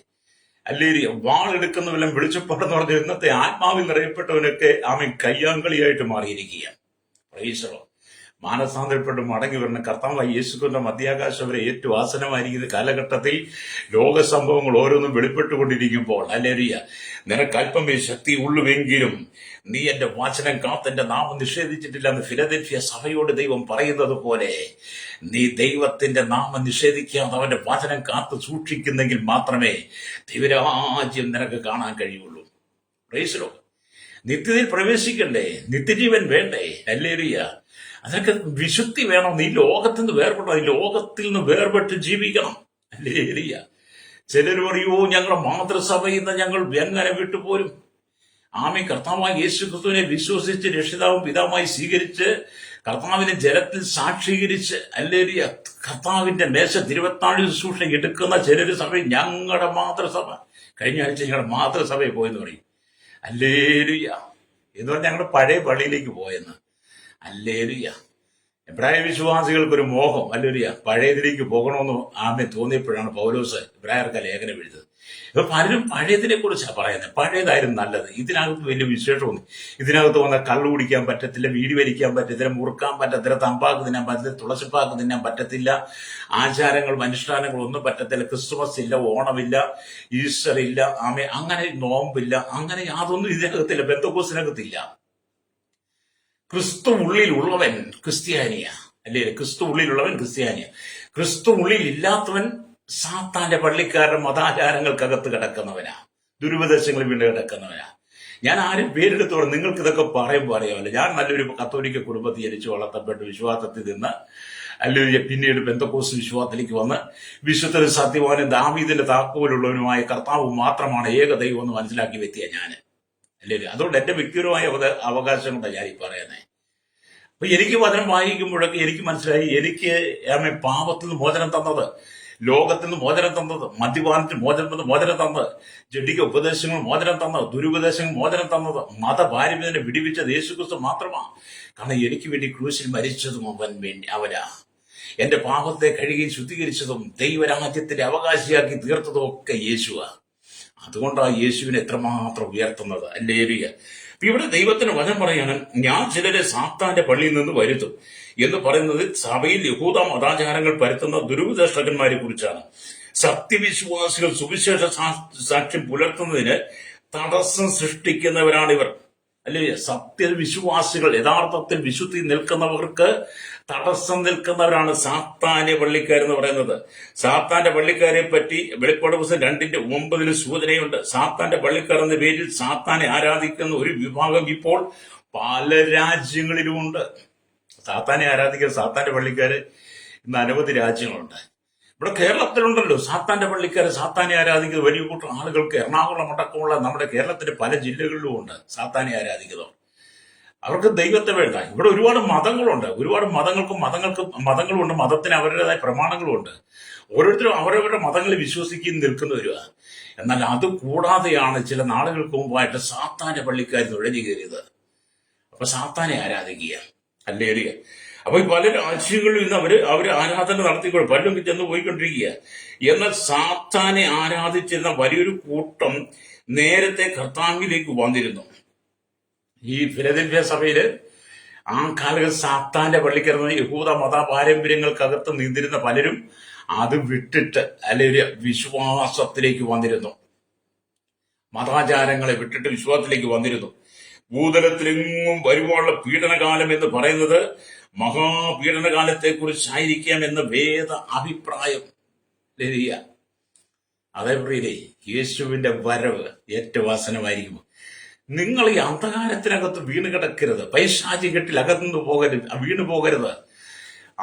S1: ഹല്ലേലൂയ. വാളെടുക്കുന്നവെല്ലാം വിളിച്ചപ്പാടെന്ന് പറഞ്ഞ ഇന്നത്തെ ആത്മാവിൽ നിറയപ്പെട്ടവനൊക്കെ ആമൻ കയ്യാങ്കളിയായിട്ട് മാറിയിരിക്കുക. പ്രൈസലോ. മാനസാന്തരപ്പെട്ട് മടങ്ങി വരണം. കർത്താവായ യേശുക്രിസ്തുവിന്റെ മധ്യാകാശം വരെ ഏറ്റവും ആസനമായിരിക്കുന്ന കാലഘട്ടത്തിൽ ലോക സംഭവങ്ങൾ ഓരോന്നും വെളിപ്പെട്ടുകൊണ്ടിരിക്കുമ്പോൾ ഹല്ലേലൂയ, നിനക്ക് അല്പമേ ശക്തി ഉള്ളുവെങ്കിലും നീ എന്റെ വചനം കാത്ത് എന്റെ നാമം നിഷേധിച്ചിട്ടില്ല എന്ന് ഫിലദൽഫിയ സഭയോട് ദൈവം പറയുന്നത് പോലെ നീ ദൈവത്തിന്റെ നാമം നിഷേധിക്കാതെ അവന്റെ വചനം കാത്ത് സൂക്ഷിക്കുന്നെങ്കിൽ മാത്രമേ ദൈവരാജ്യം നിനക്ക് കാണാൻ കഴിയുള്ളൂ. Praise Lord. നിത്യതയിൽ പ്രവേശിക്കണ്ടേ? നിത്യജീവൻ വേണ്ടേ? ഹല്ലേലൂയ. അതൊക്കെ വിശുദ്ധി വേണം. നീ ലോകത്തിൽ നിന്ന് വേർപെട്ടോ, ഈ ലോകത്തിൽ നിന്ന് വേർപെട്ട് ജീവിക്കണം. ഹല്ലേലൂയ. ചിലർ പറയോ, ഞങ്ങളുടെ മാതൃസഭയിൽ നിന്ന് ഞങ്ങൾ എങ്ങനെ വിട്ടുപോരും? ആമീൻ. കർത്താവായ യേശുക്രിസ്തുവിനെ വിശ്വസിച്ച് രക്ഷിതാവും പിതാവുമായി സ്വീകരിച്ച് കർത്താവിനെ ജലത്തിൽ സാക്ഷീകരിച്ച് ഹല്ലേലൂയ കർത്താവിന്റെ മേശ തിരുവത്താഴ് ശുശ്രൂഷ എടുക്കുന്ന ചിലര് സഭ ഞങ്ങളുടെ മാതൃസഭ, കഴിഞ്ഞ ആഴ്ച ഞങ്ങളുടെ മാതൃസഭയിൽ പോയെന്ന് പറയും. ഹല്ലേലൂയ. എന്ന് പറഞ്ഞാൽ ഞങ്ങളുടെ പഴയ പള്ളിയിലേക്ക് പോയെന്ന്. ഹല്ലേലൂയ. എബ്രായ വിശ്വാസികൾക്കൊരു മോഹം, ഹല്ലേലൂയ, പഴയതിലേക്ക് പോകണമെന്ന് ആമേ തോന്നിയപ്പോഴാണ് പൗലോസ് എബ്രായർക്ക് ലേഖനം എഴുതുന്നത്. ഇപ്പൊ പലരും പഴയതിനെ കുറിച്ചാണ് പറയുന്നത്. പഴയതായിരുന്നു നല്ലത്. ഇതിനകത്ത് വലിയ വിശേഷമൊന്നും. ഇതിനകത്ത് വന്നാൽ കള്ളു കുടിക്കാൻ പറ്റത്തില്ല, വീടി വലിക്കാൻ പറ്റത്തില്ല, മുറുക്കാൻ പറ്റത്തില്ല, തമ്പാക്ക് തിന്നാൻ പറ്റത്തില്ല, തുളസിപ്പാക്ക് തിന്നാൻ പറ്റത്തില്ല, ആചാരങ്ങൾ അനുഷ്ഠാനങ്ങൾ ഒന്നും പറ്റത്തില്ല, ക്രിസ്തുമസ് ഇല്ല, ഓണമില്ല, ഈസ്റ്റർ ഇല്ല, അങ്ങനെ നോമ്പില്ല, അങ്ങനെ യാതൊന്നും ഇതിനകത്തില്ല, പെന്തക്കോസ്തിനകത്തില്ല. ക്രിസ്തു ഉള്ളിലുള്ളവൻ ക്രിസ്ത്യാനിയാ, അല്ലേ? ക്രിസ്തു ഉള്ളിലുള്ളവൻ ക്രിസ്ത്യാനിയാ. ക്രിസ്തു ഉള്ളിൽ ഇല്ലാത്തവൻ സാത്താന്റെ പള്ളിക്കാരുടെ മതാചാരങ്ങൾക്കകത്ത് കിടക്കുന്നവനാ, ദുരുപദേശങ്ങളിൽ വീണ് കിടക്കുന്നവനാ. ഞാൻ ആരും പേരെടുത്തോടെ നിങ്ങൾക്ക് ഇതൊക്കെ പറയുമ്പോൾ അറിയാമല്ലോ, ഞാൻ നല്ലൊരു കത്തോലിക്ക കുടുംബത്തിൽ ജനിച്ചു വളർത്തപ്പെട്ട് വിശ്വാസത്തിൽ നിന്ന് അല്ലെങ്കിൽ പിന്നീട് പെന്തക്കോസ്ത് വിശ്വാസത്തിലേക്ക് വന്ന് വിശുദ്ധനും സത്യവാനും ദാവീദിന്റെ താക്കോലുള്ളവനുമായ കർത്താവ് മാത്രമാണ് ഏക ദൈവം എന്ന് മനസ്സിലാക്കിയ വ്യക്തിയാണ് ഞാൻ, അല്ലേ? അതുകൊണ്ട് എന്റെ വ്യക്തിപരമായ അവകാശം കൊണ്ടാണ് ഞാൻ ഈ പറയുന്നത്. അപ്പൊ എനിക്ക് വചനം വായിക്കുമ്പോഴൊക്കെ എനിക്ക് മനസ്സിലായി, എനിക്ക് പാപത്തിൽ നിന്ന് മോചനം തന്നത്, ലോകത്തിൽ നിന്ന് മോചനം തന്നത്, മദ്യപാനത്തിന് മോചനം തന്നത്, ജഡിക ഉപദേശങ്ങൾ മോചനം തന്നത്, ദുരുപദേശങ്ങൾ മോചനം തന്നത്, മതപാരമ്പര്യത്തിനെ വിടിവിച്ചത് യേശുക്രിസ്തു മാത്രമാണ്. കാരണം എനിക്ക് വേണ്ടി ക്രൂശിൽ മരിച്ചതും അവനാ. എന്റെ പാപത്തെ കഴുകി ശുദ്ധീകരിച്ചതും ദൈവരാജ്യത്തിന്റെ അവകാശിയാക്കി തീർത്തതും ഒക്കെ യേശുവാ. അതുകൊണ്ടാണ് യേശുവിനെ എത്രമാത്രം ഉയർത്തുന്നത്, ഹല്ലേലൂയ. ഇവിടെ ദൈവത്തിന് വചനം പറയാണ്, ഞാൻ ചിലരെ സാത്താന്റെ പള്ളിയിൽ നിന്ന് വരുത്തും എന്ന് പറയുന്നത് സഭയിൽ യഹൂദ മതാചാരങ്ങൾ പരത്തുന്ന ദുരുപദേഷ്ടകന്മാരെ കുറിച്ചാണ്. സത്യവിശ്വാസികൾ സുവിശേഷ സാക്ഷ്യം പുലർത്തുന്നതിന് തടസ്സം സൃഷ്ടിക്കുന്നവരാണിവർ, അല്ലേ? സത്യവിശ്വാസികൾ യഥാർത്ഥത്തിൽ വിശുദ്ധി നിൽക്കുന്നവർക്ക് തടസ്സം നിൽക്കുന്നവരാണ് സാത്താന്റെ പള്ളിക്കാരെന്ന് പറയുന്നത്. സാത്താന്റെ പള്ളിക്കാരെ പറ്റി വെളിപ്പാട് പുസ്തകം 2:9 സൂചനയുണ്ട്. സാത്താന്റെ പള്ളിക്കാർ എന്ന പേരിൽ സാത്താനെ ആരാധിക്കുന്ന ഒരു വിഭാഗം ഇപ്പോൾ പല രാജ്യങ്ങളിലുമുണ്ട്. സാത്താനെ ആരാധിക്കുന്ന സാത്താന്റെ പള്ളിക്കാര് ഇന്ന് അനവധി രാജ്യങ്ങളുണ്ട്. ഇവിടെ കേരളത്തിലുണ്ടല്ലോ സാത്താന്റെ പള്ളിക്കാര്, സാത്താനെ ആരാധിക്കുന്ന വലിയ കൂട്ടം ആളുകൾക്ക് എറണാകുളം അടക്കമുള്ള നമ്മുടെ കേരളത്തിന്റെ പല ജില്ലകളിലും ഉണ്ട് സാത്താനെ ആരാധിക്കുന്നവർ. അവർക്ക് ദൈവത്തെ വേണ്ട. ഇവിടെ ഒരുപാട് മതങ്ങളുണ്ട്, ഒരുപാട് മതങ്ങളുണ്ട്, മതത്തിന് അവരുടേതായ പ്രമാണങ്ങളുമുണ്ട്. ഓരോരുത്തരും അവരവരുടെ മതങ്ങളിൽ വിശ്വസിക്കുന്ന നിൽക്കുന്നവരുവാ. എന്നാൽ അത് കൂടാതെയാണ് ചില നാളുകൾക്ക് മുമ്പായിട്ട് സാത്താന്റെ പള്ളിക്കാർ നുഴഞ്ഞു കയറിയത്. അപ്പൊ സാത്താനെ ആരാധിക്കുക, ഹല്ലേലൂയ. അപ്പൊ ഈ പല രാജ്യങ്ങളിലും ഇന്ന് അവര് ആരാധന നടത്തിക്കൊണ്ട് പലരും ചെന്ന് പോയിക്കൊണ്ടിരിക്കുക. എന്നാൽ സാത്താനെ ആരാധിച്ചിരുന്ന വലിയൊരു കൂട്ടം നേരത്തെ കർത്താവിലേക്ക് വന്നിരുന്നു. ഈ ഫിലദൽഫിയ സഭയില് ആ കാലത്ത് സാത്താന്റെ പള്ളിക്കരുന്ന യഹൂദ മത പാരമ്പര്യങ്ങൾക്കകത്ത് നീന്തിരുന്ന പലരും അത് വിട്ടിട്ട് അല്ലെങ്കിൽ വിശ്വാസത്തിലേക്ക് വന്നിരുന്നു. മതാചാരങ്ങളെ വിട്ടിട്ട് വിശ്വാസത്തിലേക്ക് വന്നിരുന്നു. ഭൂതലത്തിലെങ്ങും വരുവാനുള്ള പീഡനകാലം എന്ന് പറയുന്നത് മഹാപീഡനകാലത്തെ കുറിച്ചായിരിക്കാം എന്ന് വേദ അഭിപ്രായം. അതേപോലെ യേശുവിന്റെ വരവ് ഏറ്റവാസനമായിരിക്കും. നിങ്ങൾ ഈ അന്ധകാരത്തിനകത്ത് വീണ് കിടക്കരുത്, പൈശാചികെട്ടിൽ അകന്നു വീണു പോകരുത്.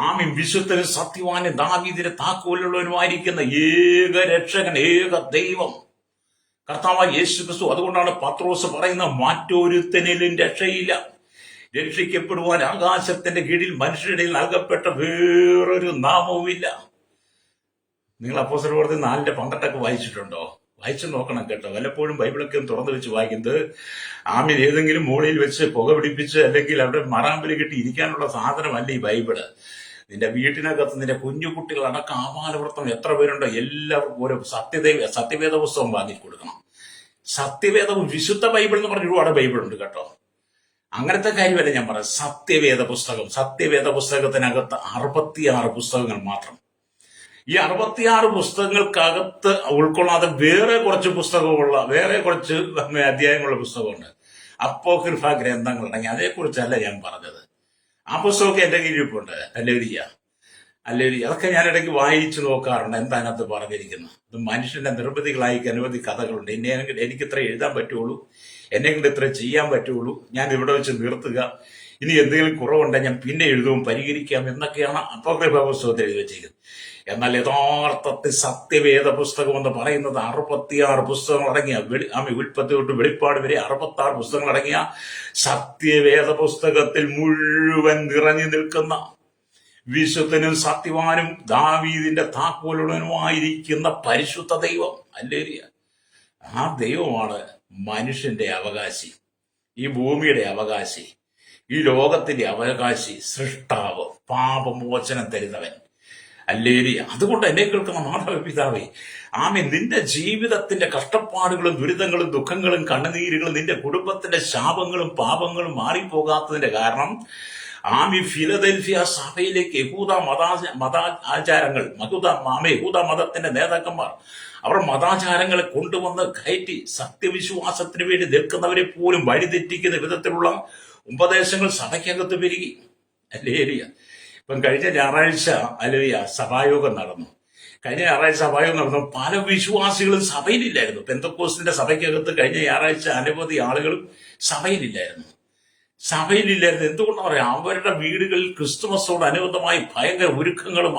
S1: ആമീൻ. വിശുദ്ധനും സത്യവാനും ദാവീദിന്റെ താക്കോലുള്ളവനുമായിരിക്കുന്ന ഏക രക്ഷകൻ, ഏക ദൈവം കർത്താവായ യേശുക്രിസ്തു. അതുകൊണ്ടാണ് പത്രോസ് പറയുന്ന, മറ്റൊരുത്തനിലും രക്ഷയില്ല, രക്ഷിക്കപ്പെടുവാൻ ആകാശത്തിന്റെ കീഴിൽ മനുഷ്യരുടെ നൽകപ്പെട്ട വേറൊരു നാമവുമില്ല. നിങ്ങൾ അപ്പോസ്തലപ്രവൃത്തി 4:12 വായിച്ചിട്ടുണ്ടോ? വായിച്ചു നോക്കണം കേട്ടോ. വല്ലപ്പോഴും ബൈബിളൊക്കെ തുറന്നു വെച്ച് വായിക്കുന്നത് ആമീൻ ഏതെങ്കിലും മൂലയിൽ വെച്ച് പുക പിടിപ്പിച്ച് അല്ലെങ്കിൽ അവിടെ മറാമ്പലി കിട്ടി ഇരിക്കാനുള്ള സാധനമല്ല ഈ ബൈബിള്. നിന്റെ വീട്ടിനകത്ത് നിന്റെ കുഞ്ഞുകുട്ടികൾ അടക്കം ആപാലവൃത്തം എത്ര പേരുണ്ടോ എല്ലാവർക്കും ഒരു സത്യവേദ പുസ്തകം വാങ്ങിക്കൊടുക്കണം. സത്യവേദവും വിശുദ്ധ ബൈബിൾ എന്ന് പറഞ്ഞ ഒരുപാട് ബൈബിൾ ഉണ്ട് കേട്ടോ. അങ്ങനത്തെ കാര്യമല്ല ഞാൻ പറയാം. സത്യവേദ പുസ്തകത്തിനകത്ത് 66 പുസ്തകങ്ങൾ മാത്രം. ഈ 66 പുസ്തകങ്ങൾക്കകത്ത് ഉൾക്കൊള്ളാതെ വേറെ കുറച്ച് അധ്യായങ്ങളുള്ള പുസ്തകമുണ്ട്. അപ്പോക്രിഫ ഗ്രന്ഥങ്ങൾ അടങ്ങി. അതേക്കുറിച്ചല്ല ഞാൻ പറഞ്ഞത്. ആ പുസ്തകമൊക്കെ എന്റെ കീഴിരിപ്പുണ്ട്. ഹല്ലേലൂയ. അതൊക്കെ ഞാൻ ഇടയ്ക്ക് വായിച്ചു നോക്കാറുണ്ട്. എന്താ അതിനകത്ത് പറഞ്ഞിരിക്കുന്നത്? ഇത് മനുഷ്യന്റെ നിർമ്മിതികളായി അനവധി കഥകളുണ്ട്. എനിക്ക് ഇത്ര എഴുതാൻ പറ്റുള്ളൂ, എന്നെ കൊണ്ട് ഇത്ര ചെയ്യാൻ പറ്റുള്ളൂ, ഞാൻ ഇവിടെ വെച്ച് നിർത്തുക, ഇനി എന്തെങ്കിലും കുറവുണ്ടെങ്കിൽ ഞാൻ പിന്നെ എഴുതും, പരിഹരിക്കാം എന്നൊക്കെയാണ് അപ്പോക്രിഫ പുസ്തകത്തിൽ എഴുതി വെച്ചിരിക്കുന്നത്. എന്നാൽ യഥാർത്ഥത്തിൽ സത്യവേദ പുസ്തകം എന്ന് പറയുന്നത് 66 പുസ്തകങ്ങൾ അടങ്ങിയ, ഉൽപ്പത്തി തൊട്ട് വെളിപ്പാട് വരെ 66 പുസ്തകങ്ങൾ അടങ്ങിയ സത്യവേദ പുസ്തകത്തിൽ മുഴുവൻ നിറഞ്ഞു നിൽക്കുന്ന വിശുദ്ധനും സത്യവാനും ദാവീദിന്റെ താക്കോലുള്ളവനുമായിരിക്കുന്ന പരിശുദ്ധ ദൈവം, ഹല്ലേലൂയ. ആ ദൈവമാണ് മനുഷ്യന്റെ അവകാശി, ഈ ഭൂമിയുടെ അവകാശി, ഈ ലോകത്തിന്റെ അവകാശി, സൃഷ്ടാവ്, പാപമോചനം തരുന്നവൻ. അല്ലേലിയ. അതുകൊണ്ട് എന്നെ കേൾക്കുന്ന മാതാപിതാവേ, ആമേ, നിന്റെ ജീവിതത്തിന്റെ കഷ്ടപ്പാടുകളും ദുരിതങ്ങളും ദുഃഖങ്ങളും കണ്ണുനീരുകളും നിന്റെ കുടുംബത്തിന്റെ ശാപങ്ങളും പാപങ്ങളും മാറിപ്പോകാത്തതിന്റെ കാരണം ഫിലദൽഫിയ സഭയിലേക്ക് യഹൂദ മതത്തിന്റെ നേതാക്കന്മാർ അവർ മതാചാരങ്ങളെ കൊണ്ടുവന്ന് കയറ്റി സത്യവിശ്വാസത്തിന് വേണ്ടി നിൽക്കുന്നവരെ പോലും വഴിതെറ്റിക്കുന്ന വിധത്തിലുള്ള ഉപദേശങ്ങൾ സഭയ്ക്കകത്ത് പെരുകി. അല്ലേലിയ. ഇപ്പം കഴിഞ്ഞ ഞായറാഴ്ച സഭായോഗം നടന്നു. പല വിശ്വാസികളും സഭയിലില്ലായിരുന്നു. പെന്തക്കോസ്തിന്റെ സഭയ്ക്കകത്ത് കഴിഞ്ഞ ഞായറാഴ്ച അനവധി ആളുകളും സഭയിലില്ലായിരുന്നു. എന്തുകൊണ്ടാണ് പറയാം? അവരുടെ വീടുകളിൽ ക്രിസ്തുമസോടനുബന്ധമായി ഭയങ്കര ഒരുക്കങ്ങളും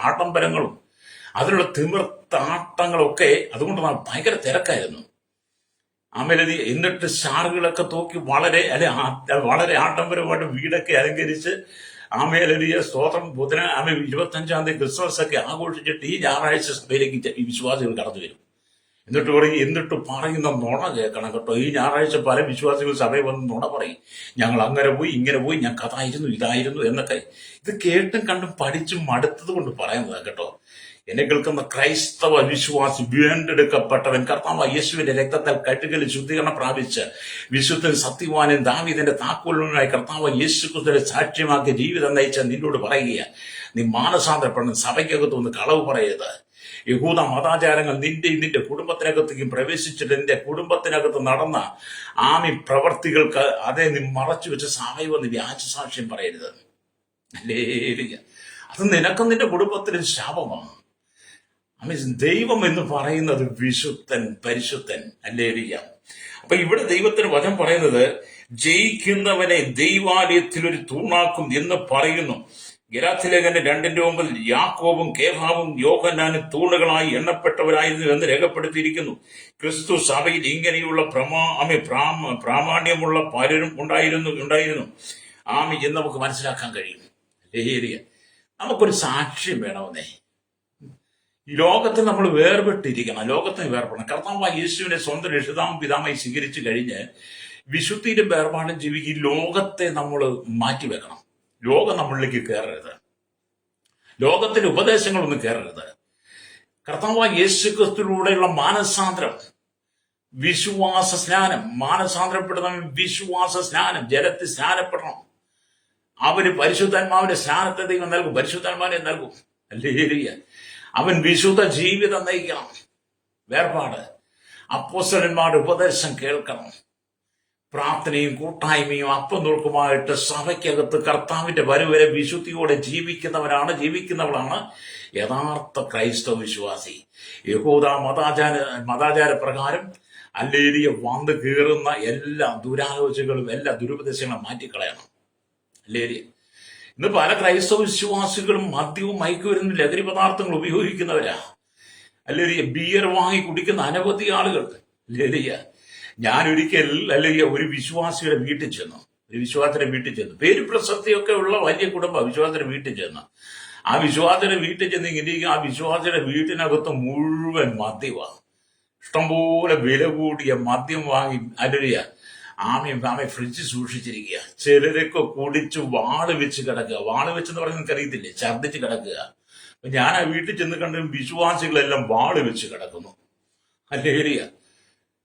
S1: ആഡംബരങ്ങളും അതിലുള്ള തിമിർത്താട്ടങ്ങളൊക്കെ അതുകൊണ്ടാണ് ഭയങ്കര തിരക്കായിരുന്നു. എന്നിട്ട് സ്റ്റാറുകളൊക്കെ തൂക്കി വളരെ ആഡംബരമായിട്ട് വീടൊക്കെ അലങ്കരിച്ച് സ്തോത്രം 25-ാം തീയതി ക്രിസ്മസ് ഒക്കെ ആഘോഷിച്ചിട്ട് ഈ ഞായറാഴ്ച സഭയിലേക്ക് ഈ വിശ്വാസികൾ കടന്നു വരും. എന്നിട്ട് പറയുന്ന നുണ കേൾക്കണം കേട്ടോ. ഈ ഞായറാഴ്ച പല വിശ്വാസികൾ സഭയിൽ വന്ന് നുണ പറയും. ഞങ്ങൾ അങ്ങനെ പോയി ഇങ്ങനെ പോയി, ഞങ്ങൾക്ക് അതായിരുന്നു ഇതായിരുന്നു എന്നൊക്കെ. ഇത് കേട്ടും കണ്ടും പഠിച്ചും മടുത്തത് കൊണ്ട് പറയുന്നതാണ് കേട്ടോ. എന്നെ കേൾക്കുന്ന ക്രൈസ്തവ വിശ്വാസി, വീണ്ടെടുക്കപ്പെട്ടവൻ, കർത്താവ് യേശുവിന്റെ രക്തത്താൽ കഴുകൽ ശുദ്ധീകരണം പ്രാപിച്ച് വിശുദ്ധൻ സത്യവാനും ദാവീദിന്റെ താക്കോലുമായി കർത്താവ് യേശുക്രിസ്തുവിനെ സാക്ഷ്യമാക്കി ജീവിതം നയിച്ച നിന്നോട് പറയുക, നീ മാനസാന്തരപ്പെടണം. സഭയ്ക്കകത്ത് ഒന്ന് കളവ് പറയരുത്. യഹൂദ മതാചാരങ്ങൾ നിന്റെ കുടുംബത്തിനകത്തേക്കും പ്രവേശിച്ചിട്ട് നിന്റെ കുടുംബത്തിനകത്ത് നടന്ന പ്രവർത്തികൾക്ക് അതേ നീ മറച്ചു വെച്ച് സഭയിൽ വന്ന് വ്യാജസാക്ഷ്യം പറയരുത്. അല്ലേ? അത് നിനക്കും നിന്റെ കുടുംബത്തിനും ശാപമാണ്. ദൈവം എന്ന് പറയുന്നത് വിശുദ്ധൻ, പരിശുദ്ധൻ. അല്ലേലിയ. അപ്പൊ ഇവിടെ ദൈവത്തിന് വചനം പറയുന്നത് ജയിക്കുന്നവനെ ദൈവാലയത്തിൽ ഒരു തൂണാക്കും എന്ന് പറയുന്നു. ഗലാത്യലേഖനം 2:9 യാക്കോബും കേഫാവും യോഹന്നാനും തൂണുകളായി എണ്ണപ്പെട്ടവരായിരുന്നു എന്ന് രേഖപ്പെടുത്തിയിരിക്കുന്നു. ക്രിസ്തു സഭയിൽ ഇങ്ങനെയുള്ള പ്രാമാണ്യമുള്ള പലരും ഉണ്ടായിരുന്നു എന്ന് നമുക്ക് മനസ്സിലാക്കാൻ കഴിയും. ലേരിയ. നമുക്കൊരു സാക്ഷ്യം വേണമെന്നേ. ഈ ലോകത്തിൽ നമ്മൾ വേർപെട്ടിരിക്കണം. ലോകത്തിന് വേർപെടണം. കർത്താവായ യേശുവിനെ സ്വന്തം രക്ഷിതാവും പിതാമായി സ്വീകരിച്ചു കഴിഞ്ഞ് വിശുദ്ധിയിലും വേർപാടും ജീവിക്കും. ഈ ലോകത്തെ നമ്മൾ മാറ്റിവെക്കണം. ലോകം നമ്മളിലേക്ക് കയറരുത്. ലോകത്തിന്റെ ഉപദേശങ്ങളൊന്നും കയറരുത്. കർത്താവായ യേശുക്രിസ്തുവിലൂടെയുള്ള മാനസാന്തരം, വിശ്വാസ സ്നാനം, മാനസാന്തരപ്പെടുന്ന വിശ്വാസ സ്നാനം, ജലത്തിൽ സ്നാനപ്പെടണം. അവന് പരിശുദ്ധാത്മാവിന്റെ സ്നാനത്തെ ദൈവം നൽകും, പരിശുദ്ധാത്മാവിനെ നൽകും. അല്ലേലിയ. അവൻ വിശുദ്ധ ജീവിതം നയിക്കണം. വേർപാട്, അപ്പോസ്തലന്മാരുടെ ഉപദേശം കേൾക്കണം. പ്രാർത്ഥനയും കൂട്ടായ്മയും അപ്പം നോക്കുമായിട്ട് സഭയ്ക്കകത്ത് കർത്താവിന്റെ വരവരെ വിശുദ്ധിയോടെ ജീവിക്കുന്നവളാണ് യഥാർത്ഥ ക്രൈസ്തവ വിശ്വാസി. യഹൂദ മതാചാര പ്രകാരം അല്ലേലിയ വന്ന് കീറുന്ന എല്ലാ ദുരാലോചനകളും എല്ലാ ദുരുപദേശങ്ങളും മാറ്റിക്കളയണം. അല്ലേലിയ. ഇന്ന് പല ക്രൈസ്തവ വിശ്വാസികളും മദ്യവും മയക്കുമരുന്നും ലഹരി പദാർത്ഥങ്ങൾ ഉപയോഗിക്കുന്നവരാ. അല്ലേലിയ. ബിയർ വാങ്ങി കുടിക്കുന്ന അനവധി ആളുകൾ. അല്ലേലിയ. ഞാനൊരിക്കൽ ഒരു വിശ്വാസിയുടെ വീട്ടിൽ ചെന്നു. പേര് പ്രസക്തിയൊക്കെ ഉള്ള വലിയ കുടുംബം വിശ്വാസിയുടെ വീട്ടിൽ ചെന്നു. ആ വിശ്വാസിയുടെ വീട്ടിൽ ചെന്ന് ഇങ്ങനെ ആ വിശ്വാസിയുടെ വീട്ടിനകത്ത് മുഴുവൻ മദ്യമാണ്. ഇഷ്ടംപോലെ വില കൂടിയ മദ്യം വാങ്ങി ആമെ ഫ്രിഡ്ജ് സൂക്ഷിച്ചിരിക്കുക. ചിലരൊക്കെ കുടിച്ച് വാള് വെച്ച് കിടക്കുക. വാള് വെച്ചെന്ന് പറഞ്ഞാൽ നിങ്ങൾക്ക് അറിയത്തില്ലേ, ഛർദ്ദിച്ച് കിടക്കുക. അപ്പൊ ഞാൻ ആ വീട്ടിൽ ചെന്ന് കണ്ട വിശ്വാസികളെല്ലാം വാള് വെച്ച് കിടക്കുന്നു. അല്ലേരിയ.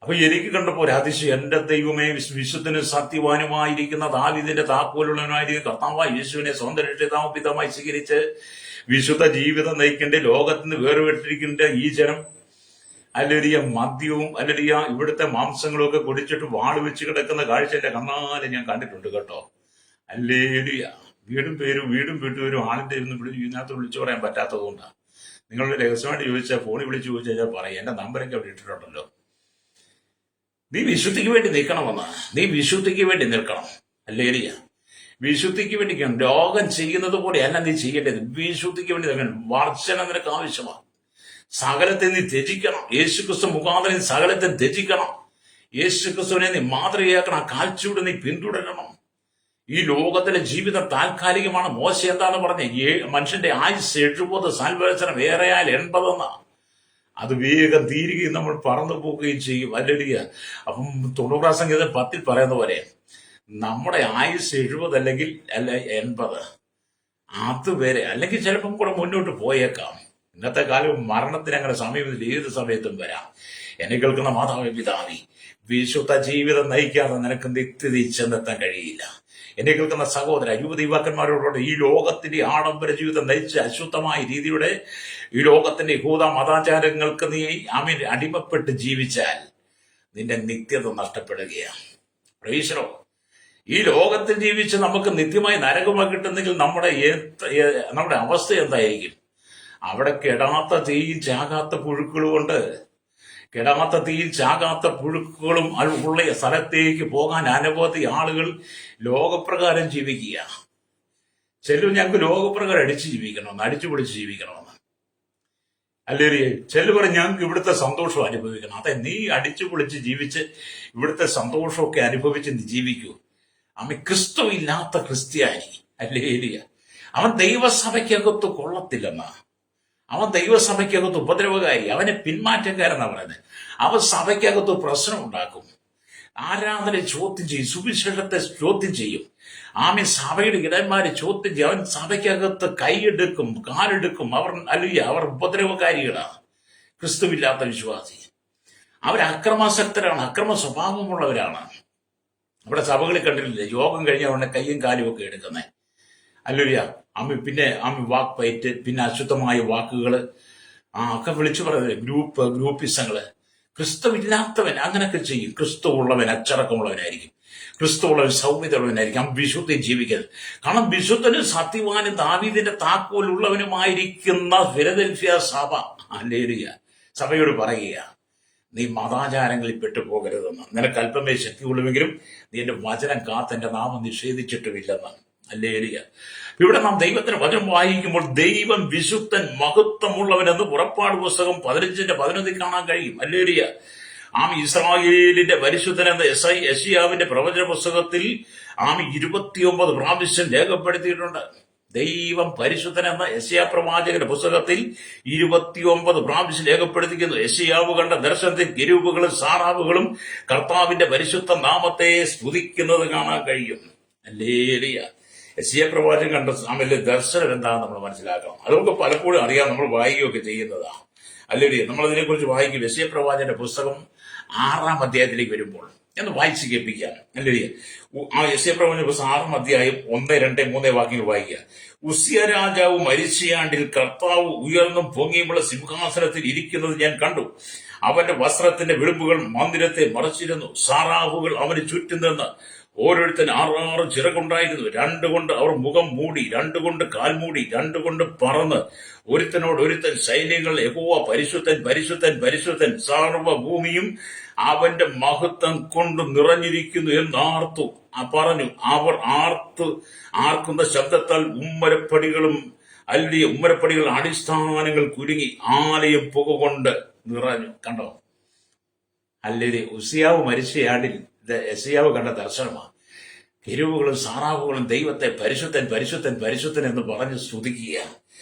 S1: അപ്പൊ എനിക്ക് കണ്ടപ്പോൾ അതിശയം, എന്റെ ദൈവമേ, വിശുദ്ധനും സത്യവാനുമായിരിക്കുന്ന ദാവീദിന്റെ താക്കോലുള്ളവനായിരിക്കും കർത്താവായ യേശുവിനെ സ്വന്തം രക്ഷിതാവും പിതാവുമായി സ്വീകരിച്ച് വിശുദ്ധ ജീവിതം നയിക്കേണ്ട ലോകത്തിന് വേർപെട്ടിരിക്കേണ്ട ഈ ജനം മദ്യവും ഇവിടുത്തെ മാംസങ്ങളും ഒക്കെ കുടിച്ചിട്ട് വാള് വെച്ച് കിടക്കുന്ന കാഴ്ച എന്റെ കണ്ണാലെ ഞാൻ കണ്ടിട്ടുണ്ട് കേട്ടോ. അല്ലേലിയ. വീടും വീട്ടുപേരും ആളിന്റെ ഇതിനകത്ത് വിളിച്ചു പറയാൻ പറ്റാത്തത് കൊണ്ടാണ്. നിങ്ങളുടെ രഹസ്യമായിട്ട് ചോദിച്ചാൽ, ഫോണിൽ വിളിച്ചു ചോദിച്ചാൽ പറയാം. എന്റെ നമ്പരൊക്കെ അവിടെ ഇട്ടിട്ടുണ്ടല്ലോ. നീ വിശുദ്ധിക്ക് വേണ്ടി നിൽക്കണം. അല്ലേലിയ. വിശുദ്ധിക്ക് വേണ്ടി ലോകം ചെയ്യുന്നത് പോലെയല്ല നീ ചെയ്യേണ്ടത്. വിശുദ്ധിക്ക് വേണ്ടി നിൽക്കണം. വർഷന നിനക്ക് ആവശ്യമാണ്. സകലത്തെ നീ ത്യജിക്കണം. യേശുക്രിസ്തു മുഖാന്തരം സകലത്തെ ത്യജിക്കണം. യേശുക്രിസ്തുവിനെ നീ മാതൃകയാക്കണം. ആ കാഴ്ചയോടെ നീ പിന്തുടരണം. ഈ ലോകത്തിലെ ജീവിതം താൽക്കാലികമാണ്. മോശ എന്താണ് പറഞ്ഞത്? മനുഷ്യന്റെ ആയുസ് 70 സംവത്സരം, ഏറെയാൽ 80 എന്നാണ്. അത് വേഗം തീരുകയും നമ്മൾ പറന്നു പോവുകയും ചെയ്യും. അല്ലടിയ. അപ്പം 90 സംഗീതം 10 പറയുന്ന പോലെ നമ്മുടെ ആയുസ് 70 അല്ലെങ്കിൽ 80. അതുവരെ, അല്ലെങ്കിൽ ചിലപ്പം കൂടെ മുന്നോട്ട് പോയേക്കാം. ഇന്നത്തെ കാലം മരണത്തിന് അങ്ങനെ സമയമില്ല, ഏത് സമയത്തും വരാം. എന്നെ കേൾക്കുന്ന മാതാവേ പിതാവേ, വിശുദ്ധ ജീവിതം നയിക്കാതെ നിനക്ക് നിത്യത ചെന്നെത്താൻ കഴിയില്ല. എന്നെ കേൾക്കുന്ന സഹോദര യുവതി യുവാക്കന്മാരോട്, ഈ ലോകത്തിന്റെ ആഡംബര ജീവിതം നയിച്ച് അശുദ്ധമായ രീതിയുടെ ഈ ലോകത്തിന്റെ യഹൂദ മതാചാരങ്ങൾക്ക് നീ അടിമപ്പെട്ട് ജീവിച്ചാൽ നിന്റെ നിത്യത നഷ്ടപ്പെടുകയാണ്. പ്രൈസലോ. ഈ ലോകത്തിൽ ജീവിച്ച് നമുക്ക് നിത്യമായി നരകമായി കിട്ടുന്നെങ്കിൽ നമ്മുടെ അവസ്ഥ എന്തായിരിക്കും? അവിടെ കെടാത്ത തീയും ചാകാത്ത പുഴുക്കളും ഉണ്ട്. കെടാത്ത തീയും ചാകാത്ത പുഴുക്കളും ഉള്ള സ്ഥലത്തേക്ക് പോകാൻ അനവധി ആളുകൾ ലോകപ്രകാരം ജീവിക്കുക. ചിലർ ഞങ്ങൾക്ക് ലോകപ്രകാരം അടിച്ചു പിടിച്ച് ജീവിക്കണമെന്ന്. അല്ലേ? ചിലർ പറയും ഞങ്ങൾക്ക് ഇവിടുത്തെ സന്തോഷം അനുഭവിക്കണം. അതെ, നീ അടിച്ചു പൊളിച്ച് ജീവിച്ച് ഇവിടുത്തെ സന്തോഷമൊക്കെ അനുഭവിച്ച് നീ ജീവിക്കൂ. അവൻ ക്രിസ്തു ഇല്ലാത്ത ക്രിസ്ത്യാനി. അല്ലേ? അവൻ ദൈവസഭയ്ക്കകത്ത് കൊള്ളത്തില്ലെന്നാ. അവൻ ദൈവസഭയ്ക്കകത്ത് ഉപദ്രവകാരി, അവനെ പിന്മാറ്റക്കാരെന്നാ പറയുന്നത്. അവൻ സഭയ്ക്കകത്ത് പ്രശ്നം ഉണ്ടാക്കും, ആരാധന ചോദ്യം ചെയ്യും, സുവിശേഷത്തെ ചോദ്യം ചെയ്യും. സഭയുടെ ഇടന്മാരെ ചോദ്യം ചെയ്യും. അവൻ സഭയ്ക്കകത്ത് കൈയെടുക്കും, കാലെടുക്കും. അവർ ഉപദ്രവകാരികളാണ്. ക്രിസ്തുവില്ലാത്ത വിശ്വാസി. അവർ അക്രമാസക്തരാണ്, അക്രമ സ്വഭാവമുള്ളവരാണ്. അവിടെ സഭകളിൽ കണ്ടിട്ടില്ലേ, യോഗം കഴിഞ്ഞ ഉടനെ കയ്യും കാലും ഒക്കെ എടുക്കുന്നത്. അല്ലുയ്യ. പിന്നെ വാക്ക് പയറ്റ്, പിന്നെ അശുദ്ധമായ വാക്കുകള് ഒക്കെ വിളിച്ചു പറയുന്നത്, ഗ്രൂപ്പിസങ്ങള്. ക്രിസ്തു ഇല്ലാത്തവൻ അങ്ങനെയൊക്കെ ചെയ്യും. ക്രിസ്തു ഉള്ളവൻ അച്ചടക്കമുള്ളവനായിരിക്കും, ക്രിസ്തു ഉള്ളവൻ സൗമ്യതയുള്ളവനായിരിക്കും. അവൻ വിശുദ്ധം ജീവിക്കരുത്. കാരണം വിശുദ്ധനും സത്യവാനും ദാവീദിന്റെ താക്കോലുള്ളവനുമായിരിക്കുന്ന ഫിലദൽഫിയ സഭ, ഹല്ലേലൂയ, സഭയോട് പറയുക, നീ മതാചാരങ്ങളിൽ പെട്ടുപോകരുതെന്ന്. നിനക്ക് അല്പമേ ശക്തിയുള്ളൂവെങ്കിലും നീ എന്റെ വചനം കാത്ത് എന്റെ നാമം നിഷേധിച്ചിട്ടുമില്ലെന്ന്. ഹല്ലേലൂയ. ഇവിടെ നാം ദൈവത്തിന്റെ വചനം വായിക്കുമ്പോൾ ദൈവം വിശുദ്ധൻ മഹത്വമുള്ളവനെന്ന് പുറപ്പാട് പുസ്തകം 15:11 കാണാൻ കഴിയും. ഹല്ലേലൂയ. ഇസ്രായേലിന്റെ പരിശുദ്ധൻ എന്ന യെശയ്യാവിന്റെ പ്രവചന പുസ്തകത്തിൽ 29 പ്രാവശ്യം രേഖപ്പെടുത്തിയിട്ടുണ്ട്. ദൈവം പരിശുദ്ധൻ എന്ന യെശയ്യാ പ്രവാചകന്റെ പുസ്തകത്തിൽ 29 പ്രാവശ്യം രേഖപ്പെടുത്തിക്കുന്നു. യെശയ്യാവ് കണ്ട ദർശനത്തിൽ കെരൂബുകളും സാറാവുകളും കർത്താവിന്റെ പരിശുദ്ധ നാമത്തെ സ്തുതിക്കുന്നത് കാണാൻ കഴിയും. ഹല്ലേലൂയ. യെശയ്യാ പ്രവാചകൻ കണ്ട ദർശനം എന്താണെന്ന് നമ്മൾ മനസ്സിലാക്കണം. അത് നമുക്ക് പലപ്പോഴും അറിയാം, നമ്മൾ വായിക്കുകയൊക്കെ ചെയ്യുന്നതാണ്. ഹല്ലേലൂയ. നമ്മൾ അതിനെക്കുറിച്ച് വായിക്കും. യെശയ്യാ പ്രവാചകന്റെ പുസ്തകം 6-ാം അധ്യായത്തിലേക്ക് വരുമ്പോൾ എന്ന് വായിച്ച് കേൾപ്പിക്കാം. ഹല്ലേലൂയ. യെശയ്യാ പ്രവാചകന്റെ പുസ്തകം 6-ാം അധ്യായം 1, 2, 3 വാക്യങ്ങൾ വായിക്കുക. ഉസ്സിയ രാജാവ് മരിച്ചയാണ്ടിൽ കർത്താവ് ഉയർന്നും പൊങ്ങിയുമുള്ള സിംഹാസനത്തിൽ ഇരിക്കുന്നത് ഞാൻ കണ്ടു. അവന്റെ വസ്ത്രത്തിന്റെ വിളിമ്പുകൾ മന്ദിരത്തെ മറച്ചിരുന്നു. സാറാഹുകൾ അവന് ചുറ്റും നിന്ന് ഓരോരുത്തൻ 6 ചിറകുണ്ടായിരുന്നു. 2 കൊണ്ട് അവർ മുഖം മൂടി, 2 കൊണ്ട് കാൽ മൂടി, 2 കൊണ്ട് പറന്ന് ഒരുത്തനോട് ഒരുത്തൻ, സൈന്യങ്ങൾ യഹോവ പരിശുദ്ധൻ പരിശുദ്ധൻ പരിശുദ്ധൻ, സർവ്വഭൂമിയും അവന്റെ മഹത്വം കൊണ്ട് നിറഞ്ഞിരിക്കുന്നു എന്നാർത്തു പറഞ്ഞു. അവർ ആർക്കുന്ന ശബ്ദത്താൽ ഉമ്മരപ്പടികൾ അടിസ്ഥാനങ്ങൾ കുരുങ്ങി ആലയം പുക കൊണ്ട് നിറഞ്ഞു. കണ്ടോ? അല്ലേ? ഉസ്സിയാവ് മരിച്ചയാണ്ടിൽ യെശയ്യാവ് കണ്ട ദർശനമാണ്. കെരൂബുകളും സാറാവുകളും ദൈവത്തെ പരിശുദ്ധൻ പരിശുദ്ധൻ പരിശുദ്ധൻ എന്ന് പറഞ്ഞ് സ്തുതിക്കുക.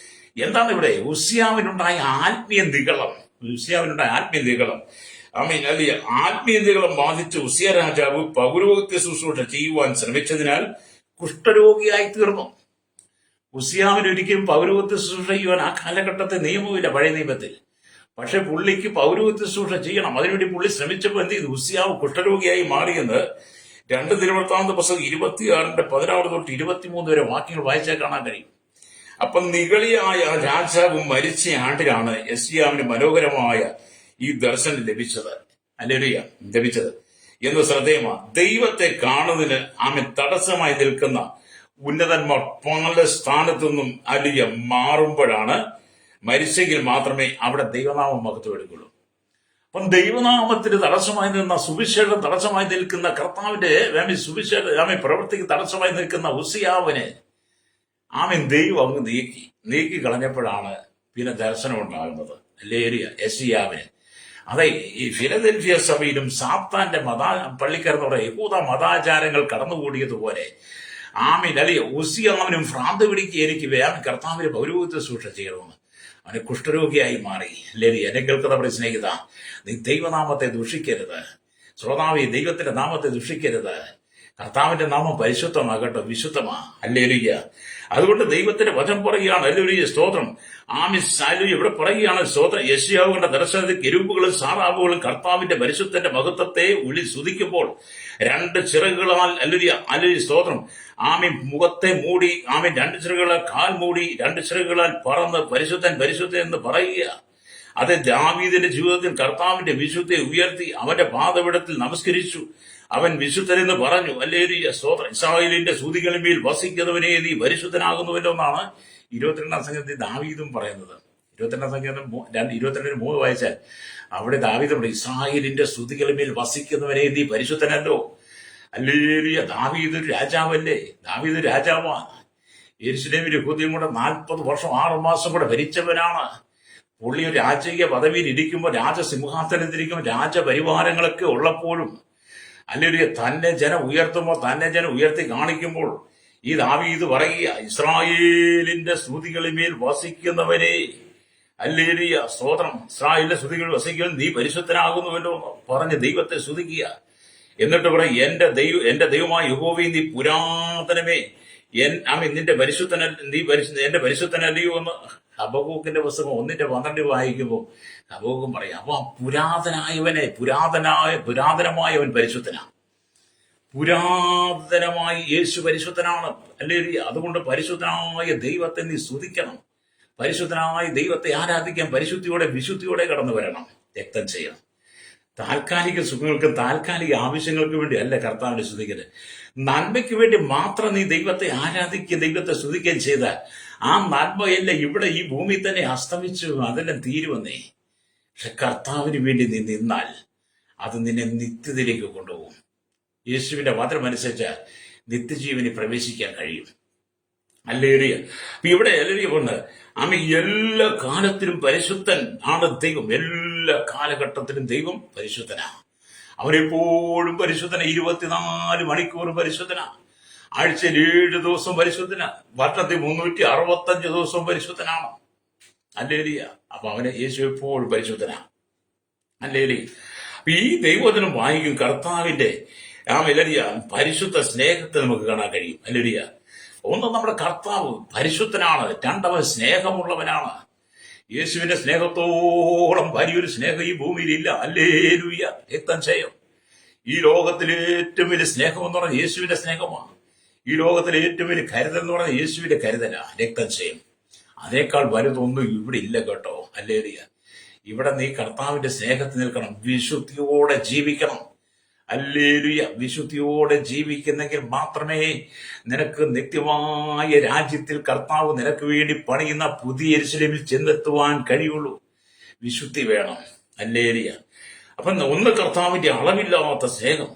S1: എന്താണ് ഇവിടെ? ഉസ്സിയാവിനുണ്ടായ ആത്മീയ നിഗളം. ആത്മീയ നിഗളം ബാധിച്ച് ഉസ്സിയ രാജാവ് പൗരോഹിത്യ ശുശ്രൂഷ ചെയ്യുവാൻ ശ്രമിച്ചതിനാൽ കുഷ്ഠരോഗിയായി തീർന്നു. ഉസ്സിയാവിന് ഒരിക്കലും പൗരോഹിത്യ ശുശ്രൂഷ ചെയ്യുവാൻ ആ കാലഘട്ടത്തെ നിയമമില്ല, പഴയ നിയമത്തിൽ. പക്ഷെ പുള്ളിക്ക് പൗരോഹിത്യ ശുശ്രൂഷ ചെയ്യണം. അതിനുവേണ്ടി പുള്ളി ശ്രമിച്ചപ്പോൾ എന്ത് ചെയ്തു? ഉസ്സിയാവ് കുഷ്ഠരോഗിയായി മാറിയെന്ന് 2 ദിനവൃത്താന്ത പുസ്തകം 26:16 തൊട്ട് 23 വരെ വാക്യങ്ങൾ വായിച്ചാൽ കാണാൻ കഴിയും. അപ്പം നിഗളിയായ രാജാവ് മരിച്ച ആണ്ടിലാണ് യെശയ്യാവിന് മനോഹരമായ ഈ ദർശനം ലഭിച്ചത്. എന്ന് ശ്രദ്ധേയമാണ്. ദൈവത്തെ കാണുന്നതിന് തടസ്സമായി നിൽക്കുന്ന ഉന്നതന്മാർ പല സ്ഥാനത്തു നിന്നും മാറുമ്പോഴാണ്, മരിച്ചെങ്കിൽ മാത്രമേ അവിടെ ദൈവനാമം മഹത്വം എടുക്കുള്ളൂ. അപ്പം ദൈവനാമത്തിന് തടസ്സമായി നിന്ന, സുവിശേഷം തടസ്സമായി നിൽക്കുന്ന, കർത്താവിന്റെ പ്രവൃത്തിക്ക് തടസ്സമായി നിൽക്കുന്ന ഉസ്സിയാവിനെ ദൈവം അങ്ങ് നീക്കി കളഞ്ഞപ്പോഴാണ് പിന്നെ ദർശനം ഉണ്ടാകുന്നത്. യെശയ്യാവിന്. അതെ, ഈ ഫിലദൽഫിയ സഭയിലും സാത്താന്റെ പള്ളിക്കാരെന്ന് യഹൂദ മതാചാരങ്ങൾ കടന്നുകൂടിയതുപോലെ ഉസ്സിയാവിനും ഭ്രാന്ത് പിടിക്കുക, എനിക്ക് കർത്താവിന്റെ പൗരോഹിത്യ ശുശ്രൂഷ ചെയ്യണമെന്ന്. അവന് കുഷ്ഠരോഗിയായി മാറി. എന്നെ കേൾക്കുന്ന സ്നേഹിത, നീ ദൈവനാമത്തെ ദുഷിക്കരുത്. ശ്രോതാവി, ദൈവത്തിന്റെ നാമത്തെ ദുഷിക്കരുത്. കർത്താവിന്റെ നാമം പരിശുദ്ധമാകട്ടെ, വിശുദ്ധമാ. ഹല്ലേലൂയ. അതുകൊണ്ട് ദൈവത്തിന്റെ വചനം പറയുകയാണ്. ഹല്ലേലൂയ, സ്തോത്രം. ഹല്ലേലൂയ. ഇവിടെ പറയുകയാണ്, സ്തോത്രം. യെശയ്യാവിന്റെ ദർശനത്തിൽ കെരൂബുകളും സാറാബുകളും കർത്താവിന്റെ പരിശുദ്ധന്റെ മഹത്വത്തെ സ്തുതിക്കുമ്പോൾ രണ്ട് ചിറകുകളാൽ, ഹല്ലേലൂയ, സ്തോത്രം, മുഖത്തെ മൂടി, രണ്ട് ചിറകുകളാൽ കാൽ മൂടി, രണ്ട് ചിറകുകളാൽ പറന്ന് പരിശുദ്ധൻ പരിശുദ്ധൻ എന്ന് പറയുക. അത് ദാവീദിന്റെ ജീവിതത്തിൽ കർത്താവിന്റെ വിശുദ്ധയെ ഉയർത്തി അവന്റെ പാദപീഠത്തിൽ നമസ്കരിച്ചു. അവൻ വിശുദ്ധനെന്ന് പറഞ്ഞു. ഹല്ലേലൂയ, സ്തോത്രം. ഇസ്രായേലിന്റെ സൂതികളിന്മേൽ വസിക്കുന്നവനെ നീ പരിശുദ്ധനാകുന്നുവല്ലോ എന്നാണ് 22-ാം സംഗീതത്തിൽ ദാവീദും പറയുന്നത്. 22-ാം സംഗീതം 22-3 വായിച്ചാൽ അവിടെ ദാവീദ് പറയും, ഇസ്രായേലിന്റെ സ്തുതികളിന്മേൽ വസിക്കുന്നവനെ നീ പരിശുദ്ധനല്ലോ. ഹല്ലേലൂയ. ദാവീദ് രാജാവല്ലേ? ദാവീദ് രാജാവാണ്. യെരൂശലേമിൽ യഹൂദയും കൂടെ 40 വർഷം 6 മാസം കൂടെ ഭരിച്ചവനാണ്. പുള്ളി ഒരു രാജകീയ പദവിയിൽ ഇരിക്കുമ്പോൾ, രാജസിംഹാസനത്തിരിക്കുമ്പോൾ, രാജപരിവാരങ്ങളൊക്കെ ഉള്ളപ്പോഴും, ഹല്ലേലൂയ, തന്നെ ജനം ഉയർത്തുമ്പോൾ, തന്നെ ജനം ഉയർത്തി കാണിക്കുമ്പോൾ ഈ ദാവീദ് പറയുക, ഇസ്രായേലിന്റെ സ്തുതികളിന്മേൽ വസിക്കുന്നവനെ, ഹല്ലേലൂയ, സ്തോത്രം, ഇസ്രായേലിന്റെ സ്തുതികളിൽ വസിക്കുന്നവൻ നീ പരിശുദ്ധനാകുന്നുവല്ലോ പറഞ്ഞ് ദൈവത്തെ സ്തുതിക്കുക. എന്നിട്ട് പറയും, എന്റെ ദൈവമായ യഹോവേ നീ പുരാതനമേ, നിന്റെ നീ എന്റെ പരിശുദ്ധനല്ലയോ എന്ന് ഹബക്കൂക്കിന്റെ പുസ്തകം 1:12 വായിക്കുമ്പോൾ ഹബക്കൂക്കും പറയാം, അപ്പൊ പുരാതനമായവൻ പരിശുദ്ധനാണ്. പുരാതനമായി യേശു പരിശുദ്ധനാണ്. ഹല്ലേലൂയ. അതുകൊണ്ട് പരിശുദ്ധനായ ദൈവത്തെ നീ സ്തുതിക്കണം. പരിശുദ്ധനായ ദൈവത്തെ ആരാധിക്കാൻ പരിശുദ്ധിയോടെ വിശുദ്ധിയോടെ കടന്നു വരണം. രക്തം ചെയ്യണം. താൽക്കാലിക സുഖങ്ങൾക്കും താൽക്കാലിക ആവശ്യങ്ങൾക്ക് വേണ്ടി അല്ല കർത്താവിനെ സ്തുതിക്കരുത്. നന്മയ്ക്ക് വേണ്ടി മാത്രം നീ ദൈവത്തെ ആരാധിക്കുകയും ദൈവത്തെ സ്തുതിക്കുകയും ചെയ്താൽ ആ നന്മയെല്ലാം ഇവിടെ ഈ ഭൂമിയിൽ തന്നെ അസ്തമിച്ചു, അതെല്ലാം തീരുവന്നേ. പക്ഷെ കർത്താവിന് വേണ്ടി നീ നിന്നാൽ അത് നിന്നെ നിത്യതയിലേക്ക് കൊണ്ടുപോകും. യേശുവിന്റെ വചനമനുസരിച്ച് നിത്യജീവന് പ്രവേശിക്കാൻ കഴിയും. ഹല്ലേലൂയ. ഇവിടെ ഹല്ലേലൂയ കൊണ്ട് എല്ലാ കാലത്തിലും പരിശുദ്ധൻ ആണ് ദൈവം. എല്ലാ കാലഘട്ടത്തിലും ദൈവം പരിശുദ്ധനാണ്. അവനെപ്പോഴും പരിശുദ്ധന. 24 മണിക്കൂർ പരിശുദ്ധനാ. ആഴ്ചയിൽ 7 ദിവസം പരിശുദ്ധനാ. വർഷത്തിൽ 365 ദിവസവും പരിശുദ്ധനാണ്. ഹല്ലേലൂയ. അപ്പൊ യേശു എപ്പോഴും പരിശുദ്ധനാ. ഹല്ലേലൂയ. ഈ ദൈവവചനം വായിക്കും കർത്താവിന്റെ പരിശുദ്ധ സ്നേഹത്തെ നമുക്ക് കാണാൻ കഴിയും. ഹല്ലേലൂയ. ഒന്ന്, നമ്മുടെ കർത്താവ് പരിശുദ്ധനാണ്. 2, അവൻ സ്നേഹമുള്ളവനാണ്. യേശുവിന്റെ സ്നേഹത്തോളം വലിയൊരു സ്നേഹം ഈ ഭൂമിയിൽ ഇല്ല. ഹല്ലേലൂയ. രക്തം ചെയ്യും. ഈ ലോകത്തിലെ ഏറ്റവും വലിയ സ്നേഹം എന്ന് പറഞ്ഞാൽ യേശുവിന്റെ സ്നേഹമാണ്. ഈ ലോകത്തിലെ ഏറ്റവും വലിയ കരുതൽ എന്ന് പറഞ്ഞാൽ യേശുവിന്റെ കരുതലാണ്. രക്തം ചെയ്യും. അതേക്കാൾ വലുതൊന്നും ഇവിടെ ഇല്ല കേട്ടോ. ഹല്ലേലൂയ. ഇവിടെ നീ കർത്താവിന്റെ സ്നേഹത്തിൽ നിൽക്കണം. വിശുദ്ധിയോടെ ജീവിക്കണം. ഹല്ലേലൂയ. വിശുദ്ധിയോടെ ജീവിക്കുന്നെങ്കിൽ മാത്രമേ നിനക്ക് നിത്യമായ രാജ്യത്തിൽ കർത്താവ് നിനക്ക് വേണ്ടി പണിയുന്ന പുതിയ യെരൂശലേമിൽ ചെന്നെത്തുവാൻ കഴിയുള്ളൂ. വിശുദ്ധി വേണം. ഹല്ലേലൂയ. അപ്പൊ ഒന്ന്, കർത്താവിന്റെ അളവില്ലാത്ത സ്നേഹം.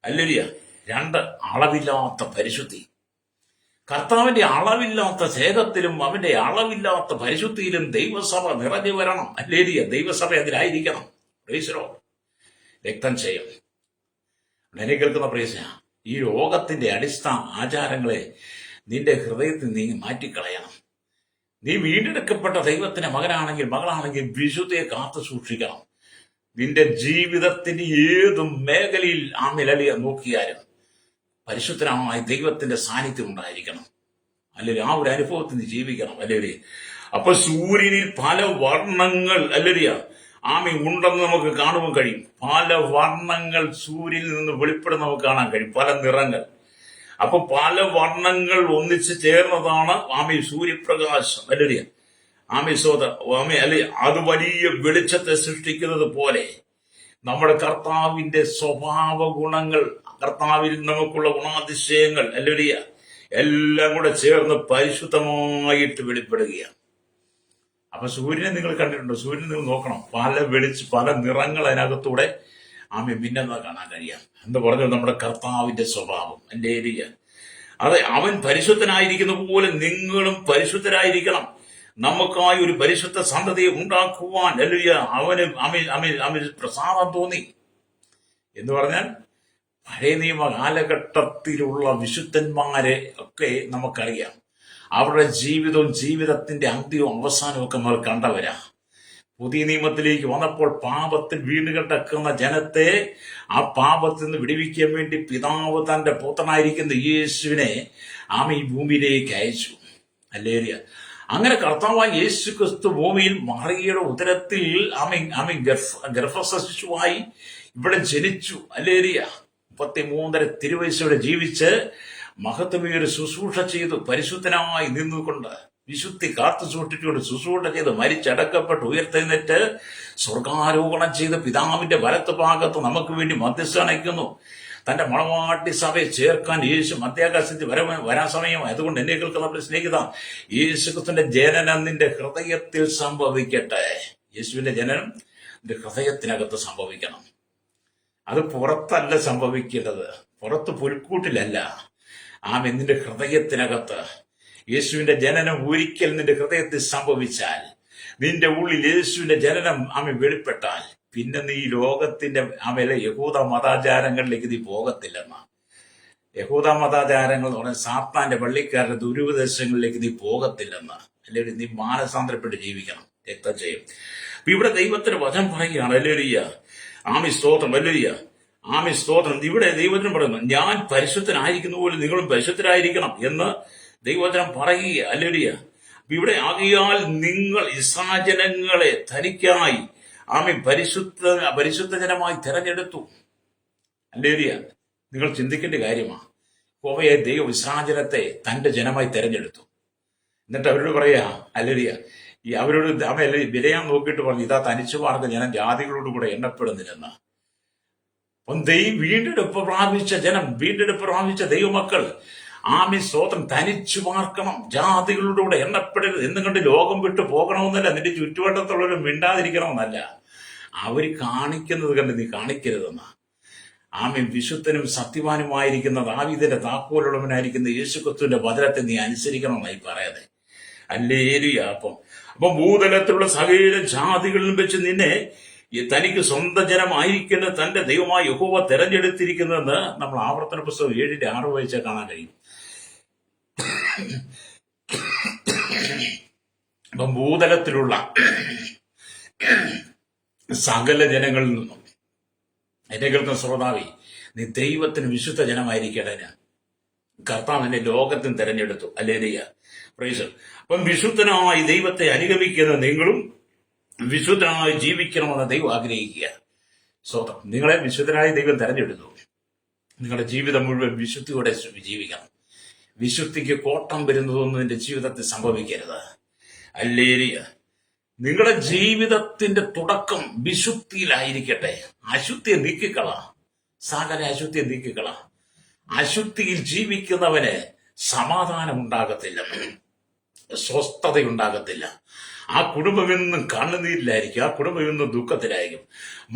S1: ഹല്ലേലൂയ. 2, അളവില്ലാത്ത പരിശുദ്ധി. കർത്താവിന്റെ അളവില്ലാത്ത സ്നേഹത്തിലും അവന്റെ അളവില്ലാത്ത പരിശുദ്ധിയിലും ദൈവസഭ നിറഞ്ഞു വരണം. ഹല്ലേലൂയ. ദൈവസഭ അതിലായിരിക്കണം. Praise the Lord. രക്തം ചെയ്യും. എന്നെ കേൾക്കുന്ന പ്രേസ, ഈ ലോകത്തിന്റെ അടിസ്ഥാന ആചാരങ്ങളെ നിന്റെ ഹൃദയത്തിൽ നീ മാറ്റിക്കളയണം. നീ വീണ്ടെടുക്കപ്പെട്ട ദൈവത്തിന്റെ മകനാണെങ്കിൽ മകളാണെങ്കിൽ വിശുദ്ധിയെ കാത്തു സൂക്ഷിക്കണം. നിന്റെ ജീവിതത്തിന് ഏതു മേഖലയിൽ നോക്കിയാലും പരിശുദ്ധമായ ദൈവത്തിന്റെ സാന്നിധ്യം ഉണ്ടായിരിക്കണം. അല്ലെങ്കിൽ ആ ഒരു അനുഭവത്തിൽ നീ ജീവിക്കണം. അല്ലെങ്കിൽ അപ്പൊ സൂര്യനിൽ പല വർണ്ണങ്ങൾ ഉണ്ടെന്ന് നമുക്ക് കാണുവാൻ കഴിയും. പല വർണ്ണങ്ങൾ സൂര്യനിൽ നിന്ന് വെളിപ്പെടുന്ന നമുക്ക് കാണാൻ കഴിയും. പല നിറങ്ങൾ. അപ്പൊ പല വർണ്ണങ്ങൾ ഒന്നിച്ച് ചേർന്നതാണ് സൂര്യപ്രകാശം. അല്ലേ അത് വലിയ വെളിച്ചത്തെ സൃഷ്ടിക്കുന്നത് പോലെ നമ്മുടെ കർത്താവിന്റെ സ്വഭാവ ഗുണങ്ങൾ, കർത്താവിൽ നമുക്കുള്ള ഗുണാതിശയങ്ങൾ എല്ലാം കൂടെ ചേർന്ന് പരിശുദ്ധമായിട്ട് വെളിപ്പെടുകയാണ്. അപ്പൊ സൂര്യനെ നിങ്ങൾ കണ്ടിട്ടുണ്ടോ? സൂര്യനെ നിങ്ങൾ നോക്കണം. പല നിറങ്ങൾ അതിനകത്തൂടെ മിന്നുന്നത് കാണാൻ കഴിയാം. എന്ന് പറഞ്ഞു നമ്മുടെ കർത്താവിന്റെ സ്വഭാവം. ഹല്ലേലൂയ. അതെ, അവൻ പരിശുദ്ധനായിരിക്കുന്ന പോലെ നിങ്ങളും പരിശുദ്ധരായിരിക്കണം. നമുക്കായി ഒരു പരിശുദ്ധ സന്തതിയെ ഉണ്ടാക്കുവാൻ അവന് പ്രസാദം തോന്നി. എന്ന് പറഞ്ഞാൽ പഴയ നിയമ കാലഘട്ടത്തിലുള്ള വിശുദ്ധന്മാരെ ഒക്കെ നമുക്കറിയാം. അവരുടെ ജീവിതവും ജീവിതത്തിന്റെ അന്ത്യവും അവസാനവും ഒക്കെ നമ്മൾ കണ്ടവരാ. പുതിയ നിയമത്തിലേക്ക് വന്നപ്പോൾ പാപത്തിൽ വീണ് കിടക്കുന്ന ജനത്തെ ആ പാപത്തിൽ നിന്ന് വിടുവിക്കാൻ വേണ്ടി പിതാവ് തന്റെ പുത്രനായിരിക്കുന്ന യേശുവിനെ ഈ ഭൂമിയിലേക്ക് അയച്ചു. ഹല്ലേലൂയ. അങ്ങനെ കർത്താവായ യേശു ക്രിസ്തു ഭൂമിയിൽ മറിയയുടെ ഉദരത്തിൽ ഗർഭശിശുവായി ഇവിടെ ജനിച്ചു. ഹല്ലേലൂയ. 33 തിരുവയസ്സോടെ ജീവിച്ച് മഹത്വമേറിയ ശുശ്രൂഷ ചെയ്തു. പരിശുദ്ധനായി നിന്നുകൊണ്ട് വിശുദ്ധി കാത്തു സൂക്ഷിച്ചുകൊണ്ട് ശുശ്രൂഷ ചെയ്ത് മരിച്ചടക്കപ്പെട്ട് ഉയർത്തെഴുന്നേറ്റ് സ്വർഗാരോഹണം ചെയ്ത് പിതാവിന്റെ വലത്ത് ഭാഗത്ത് നമുക്ക് വേണ്ടി മധ്യസ്ഥ അണയ്ക്കുന്നു. തന്റെ മണവാട്ടി സഭയെ ചേർക്കാൻ യേശു മധ്യാകാശത്തിൽ വരാൻ സമയമായി. അതുകൊണ്ട് എന്നെ കേൾക്കുന്ന സ്നേഹിത, യേശുക്രിസ്തുവിന്റെ ജനനം നിന്റെ ഹൃദയത്തിൽ സംഭവിക്കട്ടെ. യേശുവിന്റെ ജനനം നിന്റെ ഹൃദയത്തിനകത്ത് സംഭവിക്കണം. അത് പുറത്തല്ല സംഭവിക്കേണ്ടത്, പുറത്ത് പുൽക്കൂട്ടിലല്ല. നിന്റെ ഹൃദയത്തിനകത്ത് യേശുവിന്റെ ജനനം ഒരിക്കൽ നിന്റെ ഹൃദയത്തിൽ സംഭവിച്ചാൽ, നിന്റെ ഉള്ളിൽ യേശുവിന്റെ ജനനം വെളിപ്പെട്ടാൽ, പിന്നെ നീ ലോകത്തിന്റെ യഹൂദ മതാചാരങ്ങളിലേക്ക് നീ പോകത്തില്ലെന്ന. യഹൂദ മതാചാരങ്ങൾ എന്ന് പറഞ്ഞാൽ സാത്താന്റെ പള്ളിക്കാരുടെ ദുരുപദേശങ്ങളിലേക്ക് നീ പോകത്തില്ലെന്ന്. അല്ലെങ്കിൽ നീ മാനസാന്തരപ്പെട്ട് ജീവിക്കണം. രക്തം ചെയ്യും. അപ്പൊ ഇവിടെ ദൈവത്തിന് വചനം പറയുകയാണ്. ഹല്ലേലൂയ. സ്തോത്രം. ഹല്ലേലൂയ. സ്തോത്രം. ഇവിടെ ദൈവത്തിന് പറയുന്നു, ഞാൻ പരിശുദ്ധനായിരിക്കുന്ന പോലെ നിങ്ങളും പരിശുദ്ധരായിരിക്കണം എന്ന് ദൈവവചനം പറയുക. ഹല്ലേലൂയ. ഇവിടെ നിങ്ങൾ ഇസ്രായേൽജനങ്ങളെ തനിക്കായി പരിശുദ്ധജനമായി തെരഞ്ഞെടുത്തു. ഹല്ലേലൂയ. നിങ്ങൾ ചിന്തിക്കേണ്ട കാര്യമാണ്. യഹോവയായ ദൈവം ഇസ്രായേൽജനത്തെ തന്റെ ജനമായി തെരഞ്ഞെടുത്തു. എന്നിട്ട് അവരോട് പറയാ, ഹല്ലേലൂയ, അവരോട് വിലയാൻ നോക്കിയിട്ട് പറഞ്ഞു, ഇതാ തനിച്ചു മാർഗ ജനം ജാതികളോട് കൂടെ എണ്ണപ്പെടുന്നില്ലെന്ന്. അപ്പം വീണ്ടെടുപ്പ് പ്രാപിച്ച ദൈവമക്കൾ സ്തോത്രം തനിച്ചു പാർക്കണം, ജാതികളുടെ എണ്ണപ്പെടരുത് എന്നും കണ്ട് ലോകം വിട്ടു പോകണമെന്നല്ല, നിന്റെ ചുറ്റുവട്ടത്തുള്ളവർ മിണ്ടാതിരിക്കണമെന്നല്ല. അവർ കാണിക്കുന്നത് കണ്ട് നീ കാണിക്കരുതെന്ന. വിശുദ്ധനും സത്യവാനുമായിരിക്കുന്ന ദാവീദിന്റെ താക്കോലുള്ളവനായിരിക്കുന്ന യേശുക്രിസ്തുവിന്റെ വചനത്തെ നീ അനുസരിക്കണമെന്നായി പറയാതെ. ഹല്ലേലൂയ. അപ്പം ഭൂതലത്തിലുള്ള സകല ജാതികളിലും വെച്ച് നിന്നെ തനിക്ക് സ്വന്തം ജനമായിരിക്കുന്ന തന്റെ ദൈവമായ യഹോവ തെരഞ്ഞെടുത്തിരിക്കുന്നതെന്ന് നമ്മൾ ആവർത്തന പുസ്തകം 7:6 വായിച്ചാൽ കാണാൻ കഴിയും. അപ്പം ഭൂതലത്തിലുള്ള സകല ജനങ്ങളിൽ നിന്നും എന്നെ കേൾക്കുന്ന ശ്രോതാവി, നീ ദൈവത്തിന് വിശുദ്ധ ജനമായിരിക്കട്ടെ. കർത്താവിനെ ലോകത്തിന് തെരഞ്ഞെടുത്തു. ഹല്ലേലൂയ. പ്രൈസ്. അപ്പം വിശുദ്ധനായി ദൈവത്തെ അനുഗമിക്കുന്ന നിങ്ങളും വിശുദ്ധനായി ജീവിക്കണമെന്ന് ദൈവം ആഗ്രഹിക്കുക. സ്വതം നിങ്ങളെ വിശുദ്ധനായി ദൈവം തെരഞ്ഞെടുത്തു. നിങ്ങളുടെ ജീവിതം മുഴുവൻ വിശുദ്ധിയോടെ ജീവിക്കണം. വിശുദ്ധിക്ക് കോട്ടം വരുന്നതൊന്നും നിന്റെ ജീവിതത്തിൽ സംഭവിക്കരുത്. ഹല്ലേലൂയ. നിങ്ങളുടെ ജീവിതത്തിന്റെ തുടക്കം വിശുദ്ധിയിലായിരിക്കട്ടെ. അശുദ്ധിയെ നീക്കിക്കള. സകല അശുദ്ധിയെ നീക്കിക്കള. അശുദ്ധിയിൽ ജീവിക്കുന്നവന് സമാധാനം ഉണ്ടാകത്തില്ല, സ്വസ്ഥതയുണ്ടാകത്തില്ല. ആ കുടുംബം എന്നും കണ്ണുനീരിലായിരിക്കും. ആ കുടുംബം എന്നും ദുഃഖത്തിലായിരിക്കും.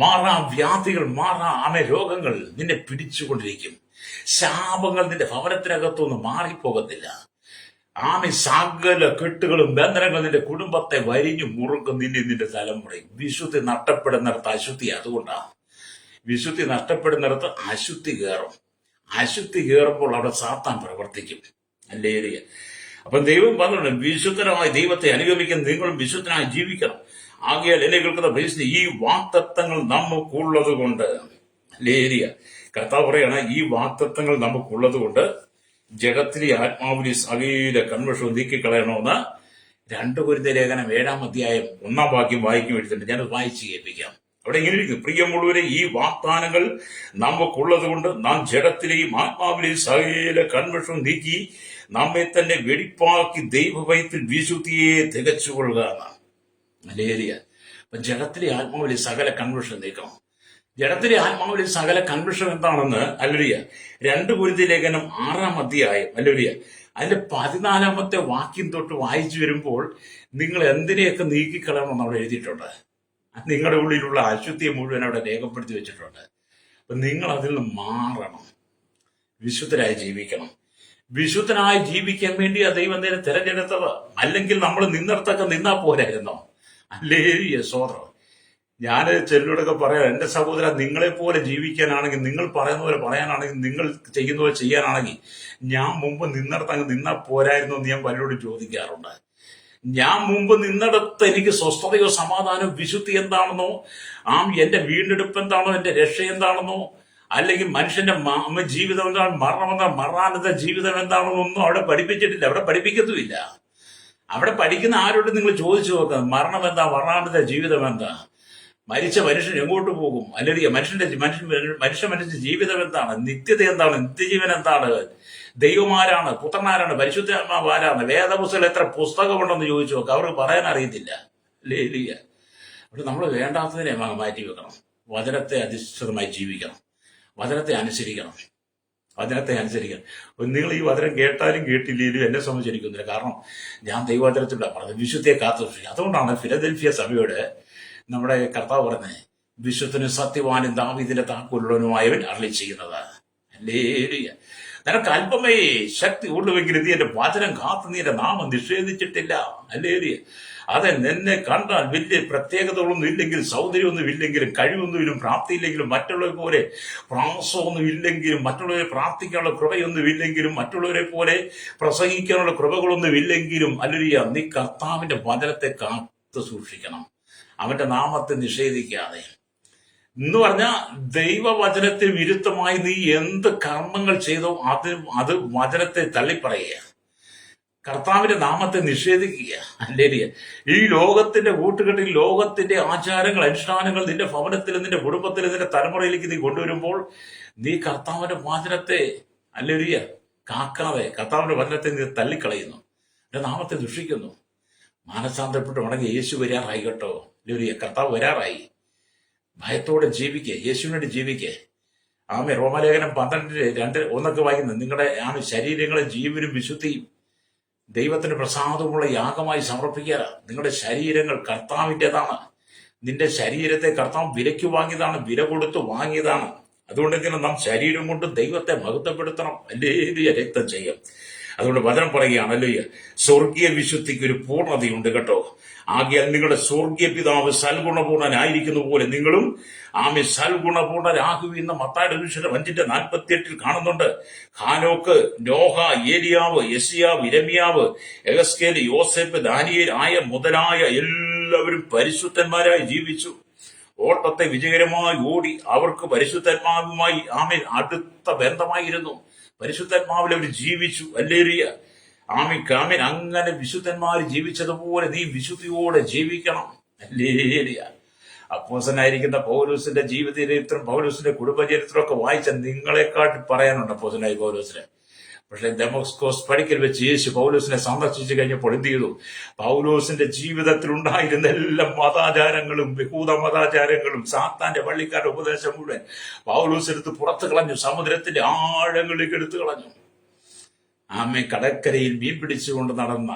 S1: വ്യാധികൾ രോഗങ്ങൾ നിന്നെ പിടിച്ചുകൊണ്ടിരിക്കും. ശാപങ്ങൾ നിന്റെ ഭവനത്തിനകത്തൊന്നും മാറിപ്പോകത്തില്ല. സകല കെട്ടുകളും ബന്ധനങ്ങൾ നിന്റെ കുടുംബത്തെ വരിഞ്ഞു മുറുക്കും. നിന്റെ തലമുറയും വിശുദ്ധി നഷ്ടപ്പെടുന്നിടത്ത് അശുദ്ധി. അതുകൊണ്ടാണ് വിശുദ്ധി നഷ്ടപ്പെടുന്നിടത്ത് അശുദ്ധി കയറും. അശുദ്ധി കയറുമ്പോൾ അവിടെ സാത്താൻ പ്രവർത്തിക്കും. ഹല്ലേലൂയ. അപ്പം ദൈവം പറഞ്ഞു, വിശുദ്ധനായി ദൈവത്തെ അനുഗമിക്കുന്ന നിങ്ങളും വിശുദ്ധനായി ജീവിക്കണം. ആകയാൽ എന്നെ കേൾക്കുന്ന പ്രേക്ഷിത, ഈ വാഗ്ദത്തങ്ങൾ നമുക്കുള്ളത് കൊണ്ട്, ഹല്ലേലൂയ, കർത്താവ് പറയാണ്, ഈ വാഗ്ദത്തങ്ങൾ നമുക്കുള്ളത് കൊണ്ട് ജഗത്തിലെ ആത്മാവിലെ സകല കൺവെർഷൻ നീക്കിക്കളയണമെന്ന് 2 കൊരിന്ത്യർ ലേഖനം 7-ാം അധ്യായം 1-ാം വാക്യം വായിക്കും എടുത്തിട്ട് ഞാനത് വായിച്ച് കേൾപ്പിക്കാം. അവിടെ ഇങ്ങനെ ഇരിക്കും, പ്രിയമുള്ളവരെ, ഈ വാഗ്ദാനങ്ങൾ നമുക്കുള്ളത് കൊണ്ട് നാം ജഡത്തിലെയും ആത്മാവിലെയും സകല കൺവെർഷൻ നീക്കി നമ്മെ തന്നെ വെടിപ്പാക്കി ദൈവഭയത്തിൽ വിശുദ്ധിയെ തികച്ചുകൊള്ളുക എന്നാണ്. ഹല്ലേലൂയ. അപ്പൊ ജഡത്തിലെ ആത്മാവിലെ സകല കൺവെർഷൻ നീക്കണം. ജഡത്തിലെ ആത്മാവിലെ സകല കൺവെർഷൻ എന്താണെന്ന് ഹല്ലേലൂയ 2 കൊരിന്ത്യർ ലേഖനം 6-ാം അധ്യായം ഹല്ലേലൂയ അതിന്റെ 14-ാമത്തെ വാക്യം തൊട്ട് വായിച്ചു വരുമ്പോൾ നിങ്ങൾ എന്തിനെയൊക്കെ നീക്കിക്കളയണമെന്ന് അവിടെ എഴുതിയിട്ടുണ്ട്. നിങ്ങളുടെ ഉള്ളിലുള്ള അശുദ്ധിയെ മുഴുവൻ അവിടെ രേഖപ്പെടുത്തി വെച്ചിട്ടുണ്ട്. അപ്പൊ നിങ്ങൾ അതിൽ നിന്ന് മാറണം, വിശുദ്ധരായി ജീവിക്കണം. വിശുദ്ധനായി ജീവിക്കാൻ വേണ്ടി ആ ദൈവം നേരെ തിരഞ്ഞെടുത്തത്. അല്ലെങ്കിൽ നമ്മൾ നിന്നിടത്തൊക്കെ നിന്നാ പോരായിരുന്നോ? ഹല്ലേലൂയ. സ്തോത്രം. ഞാൻ ചെല്ലോടൊക്കെ പറയാം, എന്റെ സഹോദര, നിങ്ങളെ പോലെ ജീവിക്കാനാണെങ്കിൽ, നിങ്ങൾ പറയുന്ന പോലെ പറയാനാണെങ്കിൽ, നിങ്ങൾ ചെയ്യുന്ന പോലെ ചെയ്യാനാണെങ്കിൽ ഞാൻ മുമ്പ് നിന്നിടത്ത് അങ്ങ് നിന്നാ പോരായിരുന്നു എന്ന് ഞാൻ പലരോടും ചോദിക്കാറുണ്ട്. ഞാൻ മുമ്പ് നിന്നിടത്ത് എനിക്ക് സ്വസ്ഥതയോ സമാധാനമോ വിശുദ്ധി എന്താണെന്നോ, എന്റെ വീണ്ടെടുപ്പ് എന്താണോ, എന്റെ രക്ഷ എന്താണെന്നോ, അല്ലെങ്കിൽ മനുഷ്യന്റെ ജീവിതം എന്താണ്, മരണാനന്ത ജീവിതം എന്താണെന്നോ ഒന്നും അവിടെ പഠിപ്പിച്ചിട്ടില്ല, അവിടെ പഠിപ്പിക്കത്തുമില്ല. അവിടെ പഠിക്കുന്ന ആരോട് നിങ്ങൾ ചോദിച്ചു നോക്കാം, മരണം എന്താ, മരണാനന്ത ജീവിതം എന്താ, മരിച്ച മനുഷ്യൻ എങ്ങോട്ട് പോകും, അല്ലെങ്കിൽ മനുഷ്യ ജീവിതം എന്താണ്, നിത്യത എന്താണ്, നിത്യജീവൻ എന്താണ്, ദൈവമാരാണ്, പുത്രനാരാണ്, പരിശുദ്ധാത്മാവാരാണ്, വേദപുസ്തകം എത്ര പുസ്തകമുണ്ടെന്ന് ചോദിച്ചു നോക്കാം, അവർക്ക് പറയാൻ അറിയത്തില്ല. ലേലിയ അവിടെ നമ്മൾ വേണ്ടാത്തതിനെ മാറ്റി വെക്കണം. വചനത്തെ അധിഷ്ഠിതമായി ജീവിക്കണം, വചനത്തെ അനുസരിക്കണം. നിങ്ങൾ ഈ വചനം കേട്ടാലും കേട്ടില്ലെങ്കിലും എന്നെ സംബന്ധിച്ചിരിക്കുന്നില്ല. കാരണം ഞാൻ ദൈവവചനത്തിലൂടെ പറഞ്ഞത് വിശുദ്ധിയെ കാത്തുസൂക്ഷിക്കും. അതുകൊണ്ടാണ് ഫിലദൽഫിയ സഭയോട് നമ്മുടെ കർത്താവ് പറഞ്ഞത്, വിശുദ്ധനും സത്യവാനും ദാവീദിന്റെ താക്കോലുള്ളവനുമായവൻ അരുളി ചെയ്യുന്നത്. ഹല്ലേലൂയ. നിനക്ക് അല്പമേ ശക്തി ഉള്ളുവെങ്കിലും നീ എന്റെ വചനം കാത്ത് നീ എന്റെ നാമം നിഷേധിച്ചിട്ടില്ല. ഹല്ലേലൂയ. അതെ, നിന്നെ കണ്ടാൽ വലിയ പ്രത്യേകതകളൊന്നും ഇല്ലെങ്കിലും, സൗന്ദര്യമൊന്നും ഇല്ലെങ്കിലും, കഴിവൊന്നുമില്ലും, പ്രാപ്തിയില്ലെങ്കിലും, മറ്റുള്ളവരെ പോലെ പ്രാസമൊന്നും ഇല്ലെങ്കിലും, മറ്റുള്ളവരെ പ്രാർത്ഥിക്കാനുള്ള കൃപയൊന്നും ഇല്ലെങ്കിലും, മറ്റുള്ളവരെ പോലെ പ്രസംഗിക്കാനുള്ള കൃപകളൊന്നും ഇല്ലെങ്കിലും, ഹല്ലേലൂയ, നീ കർത്താവിന്റെ വചനത്തെ കാത്തു സൂക്ഷിക്കണം, അവന്റെ നാമത്തെ നിഷേധിക്കാതെ. എന്ന് പറഞ്ഞാൽ ദൈവവചനത്തിന് വിരുദ്ധമായി നീ എന്ത് കർമ്മങ്ങൾ ചെയ്തോ അത് വചനത്തെ തള്ളിപ്പറയുക, കർത്താവിന്റെ നാമത്തെ നിഷേധിക്കുക. അല്ലെങ്കിൽ ഈ ലോകത്തിന്റെ കൂട്ടുകെട്ടിൽ ലോകത്തിന്റെ ആചാരങ്ങൾ, അനുഷ്ഠാനങ്ങൾ നിന്റെ ഭവനത്തിൽ, നിന്റെ കുടുംബത്തിൽ, നിന്റെ തലമുറയിലേക്ക് നീ കൊണ്ടുവരുമ്പോൾ നീ കർത്താവിന്റെ വചനത്തെ അല്ലെങ്കിൽ കാക്കാതെ കർത്താവിന്റെ വചനത്തെ നീ തള്ളിക്കളയുന്നു, എന്റെ നാമത്തെ ദുഷിക്കുന്നു. മാനസാന്തരപ്പെട്ട് ഉണങ്ങി യേശു വരാറായി കേട്ടോ. അല്ലെങ്കിൽ കർത്താവ് വരാറായി. ഭയത്തോടെ ജീവിക്കുക, യേശുവിനോട് ജീവിക്കുക. റോമാലേഖനം 12:2-1 വായിക്കുന്നത്, നിങ്ങളുടെ ശരീരങ്ങളെ ജീവനും വിശുദ്ധിയും ദൈവത്തിന് പ്രസാദമുള്ള യാഗമായി സമർപ്പിക്കുക. നിങ്ങളുടെ ശരീരങ്ങൾ കർത്താവിൻ്റെതാണ്. നിന്റെ ശരീരത്തെ കർത്താവ് വിലയ്ക്ക് വാങ്ങിയതാണ്, വില കൊടുത്ത് വാങ്ങിയതാണ്. അതുകൊണ്ട് തന്നെ നാം ശരീരം കൊണ്ട് ദൈവത്തെ മഹത്വപ്പെടുത്തണം. ഹല്ലേലൂയ. രക്തം ചെയ്യും. അതുകൊണ്ട് വചനം പറയുകയാണ്, ഹല്ലേലൂയ, സ്വർഗീയ വിശുദ്ധിക്ക് ഒരു പൂർണ്ണതയുണ്ട് കേട്ടോ. ആകയാൽ നിങ്ങളുടെ സ്വർഗീയ പിതാവ് സൽഗുണപൂർണനായിരിക്കുന്ന പോലെ നിങ്ങളും സൽഗുണപൂർണരാകുമെന്ന് മത്തായിയുടെ സുവിശേഷം 5:48 കാണുന്നുണ്ട്. ഹാനോക്ക്, നോഹ, ഏലിയാവ്, യെശയ്യാവ്, യിരെമ്യാവ്, എഹെസ്കേൽ, യോസേഫ്, ദാനിയേൽ മുതലായ എല്ലാവരും പരിശുദ്ധന്മാരായി ജീവിച്ചു. ഓട്ടത്തെ വിജയകരമായി ഓടി. അവർക്ക് പരിശുദ്ധാത്മാവുമായി അടുത്ത ബന്ധമായിരുന്നു. പരിശുദ്ധാത്മാവിൽ അവർ ജീവിച്ചു. ഹല്ലേലൂയ. ആമേൻ. അങ്ങനെ വിശുദ്ധന്മാർ ജീവിച്ചതുപോലെ നീ വിശുദ്ധിയോടെ ജീവിക്കണം. ഹല്ലേലൂയ. അപ്പോസ്തലനായിരിക്കുന്ന പൗലോസിന്റെ ജീവിതചരിത്രം, പൗലോസിന്റെ കുടുംബചരിത്രമൊക്കെ വായിച്ച നിങ്ങളെക്കാട്ടി പറയാനുണ്ട് അപ്പോസ്തലനായ പൗലോസിനെ. പക്ഷെ ദമസ്കോസ് പടിക്കൽ വെച്ച് യേശു പൗലോസിനെ സന്ദർശിച്ചു കഴിഞ്ഞപ്പോൾ എന്ത് ചെയ്തു? പൗലോസിന്റെ ജീവിതത്തിൽ ഉണ്ടായിരുന്ന എല്ലാ മതാചാരങ്ങളും, യഹൂദ മതാചാരങ്ങളും, സാത്താന്റെ പള്ളിക്കാരുടെ ഉപദേശം മുഴുവൻ പൗലോസെടുത്ത് പുറത്തു കളഞ്ഞു, സമുദ്രത്തിന്റെ ആഴങ്ങളിലേക്ക് എടുത്തു കളഞ്ഞു. കടക്കരയിൽ മീൻ പിടിച്ചുകൊണ്ട് നടന്ന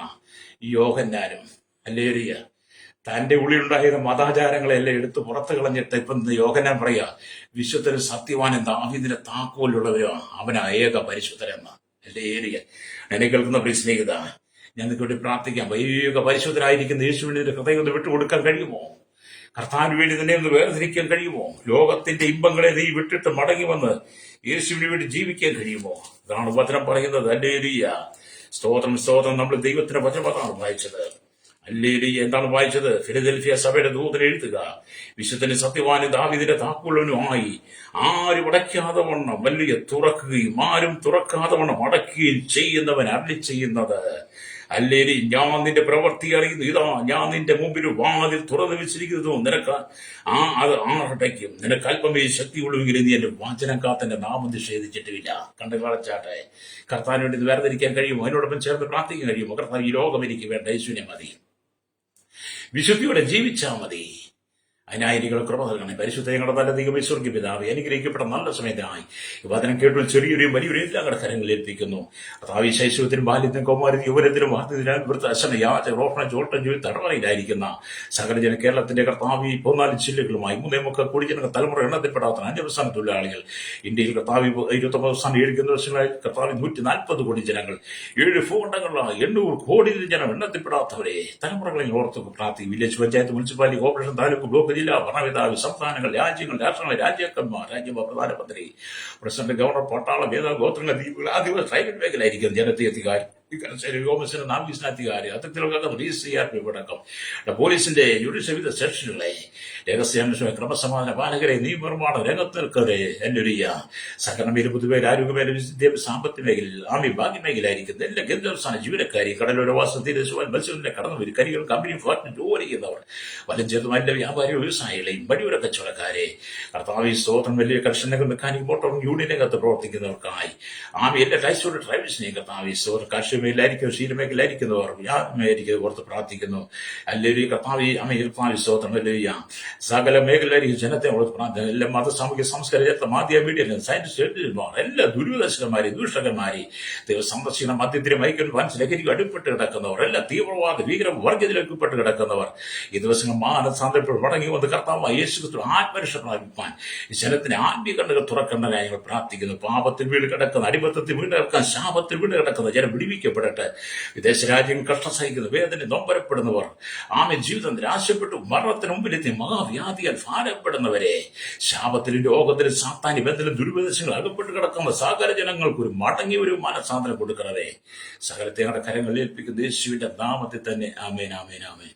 S1: യോഹന്നാനും, ഹല്ലേലൂയ, തന്റെ ഉള്ളിലുണ്ടായിരുന്ന മതാചാരങ്ങളെല്ലാം എടുത്ത് പുറത്തു കളഞ്ഞിട്ട് ഇപ്പം യോഹന്നാൻ പറയാ, വിശുദ്ധരും സത്യവാനും ദാവീദിന്റെ താക്കോലുള്ളവരോ അവനാ ഏക പരിശുദ്ധരെന്ന. ഹല്ലേലൂയ. എന്നെ കേൾക്കുന്ന പ്രിയ സ്നേഹിത, ഞാൻ നിങ്ങൾക്ക് വേണ്ടി പ്രാർത്ഥിക്കാം. ഏക പരിശുദ്ധരായിരിക്കുന്ന യേശുവിന്റെ ഹൃദയം ഒന്ന് വിട്ടുകൊടുക്കാൻ കഴിയുമോ? കർത്താവിന് വേണ്ടി തന്നെ ഒന്ന് വേർതിരിക്കാൻ കഴിയുമോ? ലോകത്തിന്റെ ഇമ്പങ്ങളെ നീ വിട്ടിട്ട് മടങ്ങി വന്ന് യേശുവിന് വേണ്ടി ജീവിക്കാൻ കഴിയുമോ? അതാണ് വചനം പറയുന്നത്. ഹല്ലേലൂയ. സ്തോത്രം, സ്തോത്രം. നമ്മൾ ദൈവത്തിന്റെ വചനമാണ് വായിച്ചത്. ഹല്ലേലൂയ. എന്താണ് വായിച്ചത്? ഫിലദൽഫിയ സഭയുടെ ദൂതൻ എഴുതുക, വിശുദ്ധന് സത്യവാനും ദാവീദിന്റെ താക്കോലുമായി ആരും അടയ്ക്കാതെ വണ്ണം വലിയ തുറക്കുകയും ആരും തുറക്കാതെ വണ്ണം അടയ്ക്കുകയും ചെയ്യുന്നവൻ അരുളി ചെയ്യുന്നത്. ഹല്ലേലൂയ. ഞാൻ നിന്റെ പ്രവൃത്തി അറിയുന്നു. ഇതാ ഞാൻ നിന്റെ മുമ്പിൽ വാതിൽ തുറന്നു വെച്ചിരിക്കുന്നു. നിനക്ക് അത് ആറടയ്ക്കും. നിനക്ക് അല്പമേ ശക്തിയുള്ളൂവെങ്കിലും നീ എന്റെ വചനം കാത്തെന്റെ നാമം നിഷേധിച്ചിട്ടില്ല. കണ്ടു കളച്ചാട്ടെ. കർത്താവിന് വേണ്ടി വേർതിരിക്കാൻ കഴിയുമോ? അതിനോടൊപ്പം ചേർന്ന് പ്രാർത്ഥിക്കാൻ കഴിയുമോ? കർത്താവ്, ഈ ലോകം എനിക്ക് വേണ്ട, യേശുവിനെ മതി, വിശുദ്ധിയോടെ ജീവിച്ചാൽ മതി. അതിനായിരിക്കും കൃപ നൽകണേ. പരിശുദ്ധ ഞങ്ങളുടെ നല്ല ദൈവമേ, സ്വർഗ്ഗീയ പിതാവേ, അനുഗ്രഹിക്കപ്പെട്ട നല്ല സമയത്തായി വചനം കേട്ടു ചെറിയൊരെയും വലിയൊരു എല്ലാ കടക്കരങ്ങളിൽ ഏൽപ്പിക്കുന്നു. കർത്താവ്, ശൈശവത്തിനും ബാല്യത്തിനും കൗമാരത്തിനും യുവനത്തിനും വാർത്തത്തിനും വൃത്താശന യാച റോഹണ ചോട്ടം ജോലി തടവറയിലായിരിക്കുന്ന സകലജന കേരളത്തിന്റെ കർത്താവ് 14 ജില്ലകളുമായി 3 കോടിജനങ്ങൾ തലമുറ എണ്ണത്തിൽപ്പെടാത്ത അന്യപ്രസ്ഥാന തൊഴിലാളികൾ ഇന്ത്യയിൽ കർത്താവ് 29 7 വർഷങ്ങളായി കർത്താവ് 140 കോടി ജനങ്ങൾ 7 ഭൂഖണ്ഡങ്ങളിലാണ് 800 കോടി ജനം എണ്ണത്തിൽപ്പെടാത്തവരെ തലമുറകളെ ഓർത്ത് പ്രാർത്ഥിക്കും. Village panchayat, municipality, corporation, taluk, block, ജില്ലാ ഭരണപിതാവ്, സംസ്ഥാനങ്ങൾ, രാജ്യങ്ങൾ, രാഷ്ട്രങ്ങൾ, രാജ്യാക്കന്മാർ, രാജ്യസഭ പ്രധാനമന്ത്രി, പ്രസിഡന്റ്, ഗവർണർ, പട്ടാള, വേദ, ഗോത്രങ്ങൾ, ദ്വീപുകൾ, ആദിവാസി, ട്രൈബൽ മേഖലയായിരിക്കും ജനത്തെ വ്യോമസേന നാവികസേനാധികാരി അത്തരത്തിലുള്ള CRP അടക്കം പോലീസിന്റെ ജുഡീഷ്യൽ വിവിധ സെക്ഷനുകളെ രഹസ്യാന്വേഷണ ക്രമസമാധാന പാലകരെ നിയമനിർമ്മാണ രംഗത്ത് നിൽക്കരെ എല്ലൊരിയ സഹകരണ മേഖല പൊതുവേല ആരോഗ്യമേഖല വിദ്യാഭ്യാസ സാമ്പത്തിക മേഖലയിൽ ആമി ഭാഗ്യമേഖലയായിരിക്കുന്ന എല്ലാ കേന്ദ്രസ്ഥാന ജീവനക്കാരി കടലോരവാസം തീരസുവാൻ മത്സ്യബന്ധന കടന്നുവരും കരികൾ കമ്പനി ഫ്ലാറ്റിന് ജോലി ചെയ്യുന്നവർ വലം ചേർത്തുമാരുടെ വ്യാപാരി വ്യവസായികളെയും വഴിയോര കച്ചവടക്കാരെ കർത്താവ് സ്തോത്രം വലിയ കർഷകർ മെക്കാനിക് മോട്ടോർ യൂണിയനകത്ത് പ്രവർത്തിക്കുന്നവർക്കായി ആമി എല്ലാ ടൈസോട് ഡ്രൈവേഴ്സിനെയും കർത്താവ് സ്തോത്രം കാർഷിക മേഖലയായിരിക്കും ക്ഷീരമേഖലയായിരിക്കുന്നവർ വ്യാപാരിക്കും ഓർത്ത് പ്രാർത്ഥിക്കുന്നു അല്ലെങ്കിൽ കർത്താവ് കർത്താവ് സ്തോത്രം വലിയ സകല മേഖലയിലേക്ക് ജനത്തെ ഓർത്ത് പ്രാർത്ഥന എല്ലാ മത സാമൂഹ്യ സംസ്കാര മാധ്യമ മീഡിയ സയന്റിസ്റ്റുമാർ എല്ലാ ദുരിതശകന്മാരെ ദൂഷകന്മാരെ ദൈവ സന്ദർശിക്കുന്ന മദ്യത്തിന് മൈക്കൊരു മനസ്സിലേക്ക് അടിപ്പെട്ട് കിടക്കുന്നവർ എല്ലാ തീവ്രവാദ ഭീകര വർഗത്തിലേക്കപ്പെട്ട് കിടക്കുന്നവർ ഈ ദിവസങ്ങൾ മാനസാന്തരപ്പെട്ട് മടങ്ങി വന്ന് കർത്താവ് യേശുക്രിസ്തു ആത്മരക്ഷ പ്രാപിപ്പാൻ ഈ ജനത്തിന് ആത്മീയ കണ്ണുകൾ തുറക്കേണ്ടതായി ഞങ്ങൾ പ്രാർത്ഥിക്കുന്നു. പാപത്തിൽ വീട് കിടക്കുന്ന അടിമത്തത്തിൽ വീട് കിടക്കാൻ ശാപത്തിൽ വീട് കിടക്കുന്ന ജനം വിടിവിക്കപ്പെടട്ടെ. വിദേശ രാജ്യങ്ങൾ കഷ്ടം സഹിക്കുന്ന വേദന നൊമ്പരപ്പെടുന്നവർ ജീവിതം നിരാശപ്പെട്ടു മരണത്തിന് മുമ്പിലെത്തി മഹാവ്യാധിയാൽ ഭാരപ്പെടുന്നവരെ ശാപത്തിലും രോഗത്തിലും സാത്താനി ബന്ധത്തിലും ദുരുപദേശങ്ങൾ അകപ്പെട്ട് കിടക്കുന്ന സകല ജനങ്ങൾക്ക് ഒരു മടങ്ങി ഒരു മനസാന്തരം കൊടുക്കണവേ. സകലത്തെ ഞങ്ങളുടെ കരങ്ങളിൽ ഏൽപ്പിക്കുന്ന യേശുവിന്റെ നാമത്തിൽ തന്നെ ആമേൻ ആമേൻ ആമേൻ.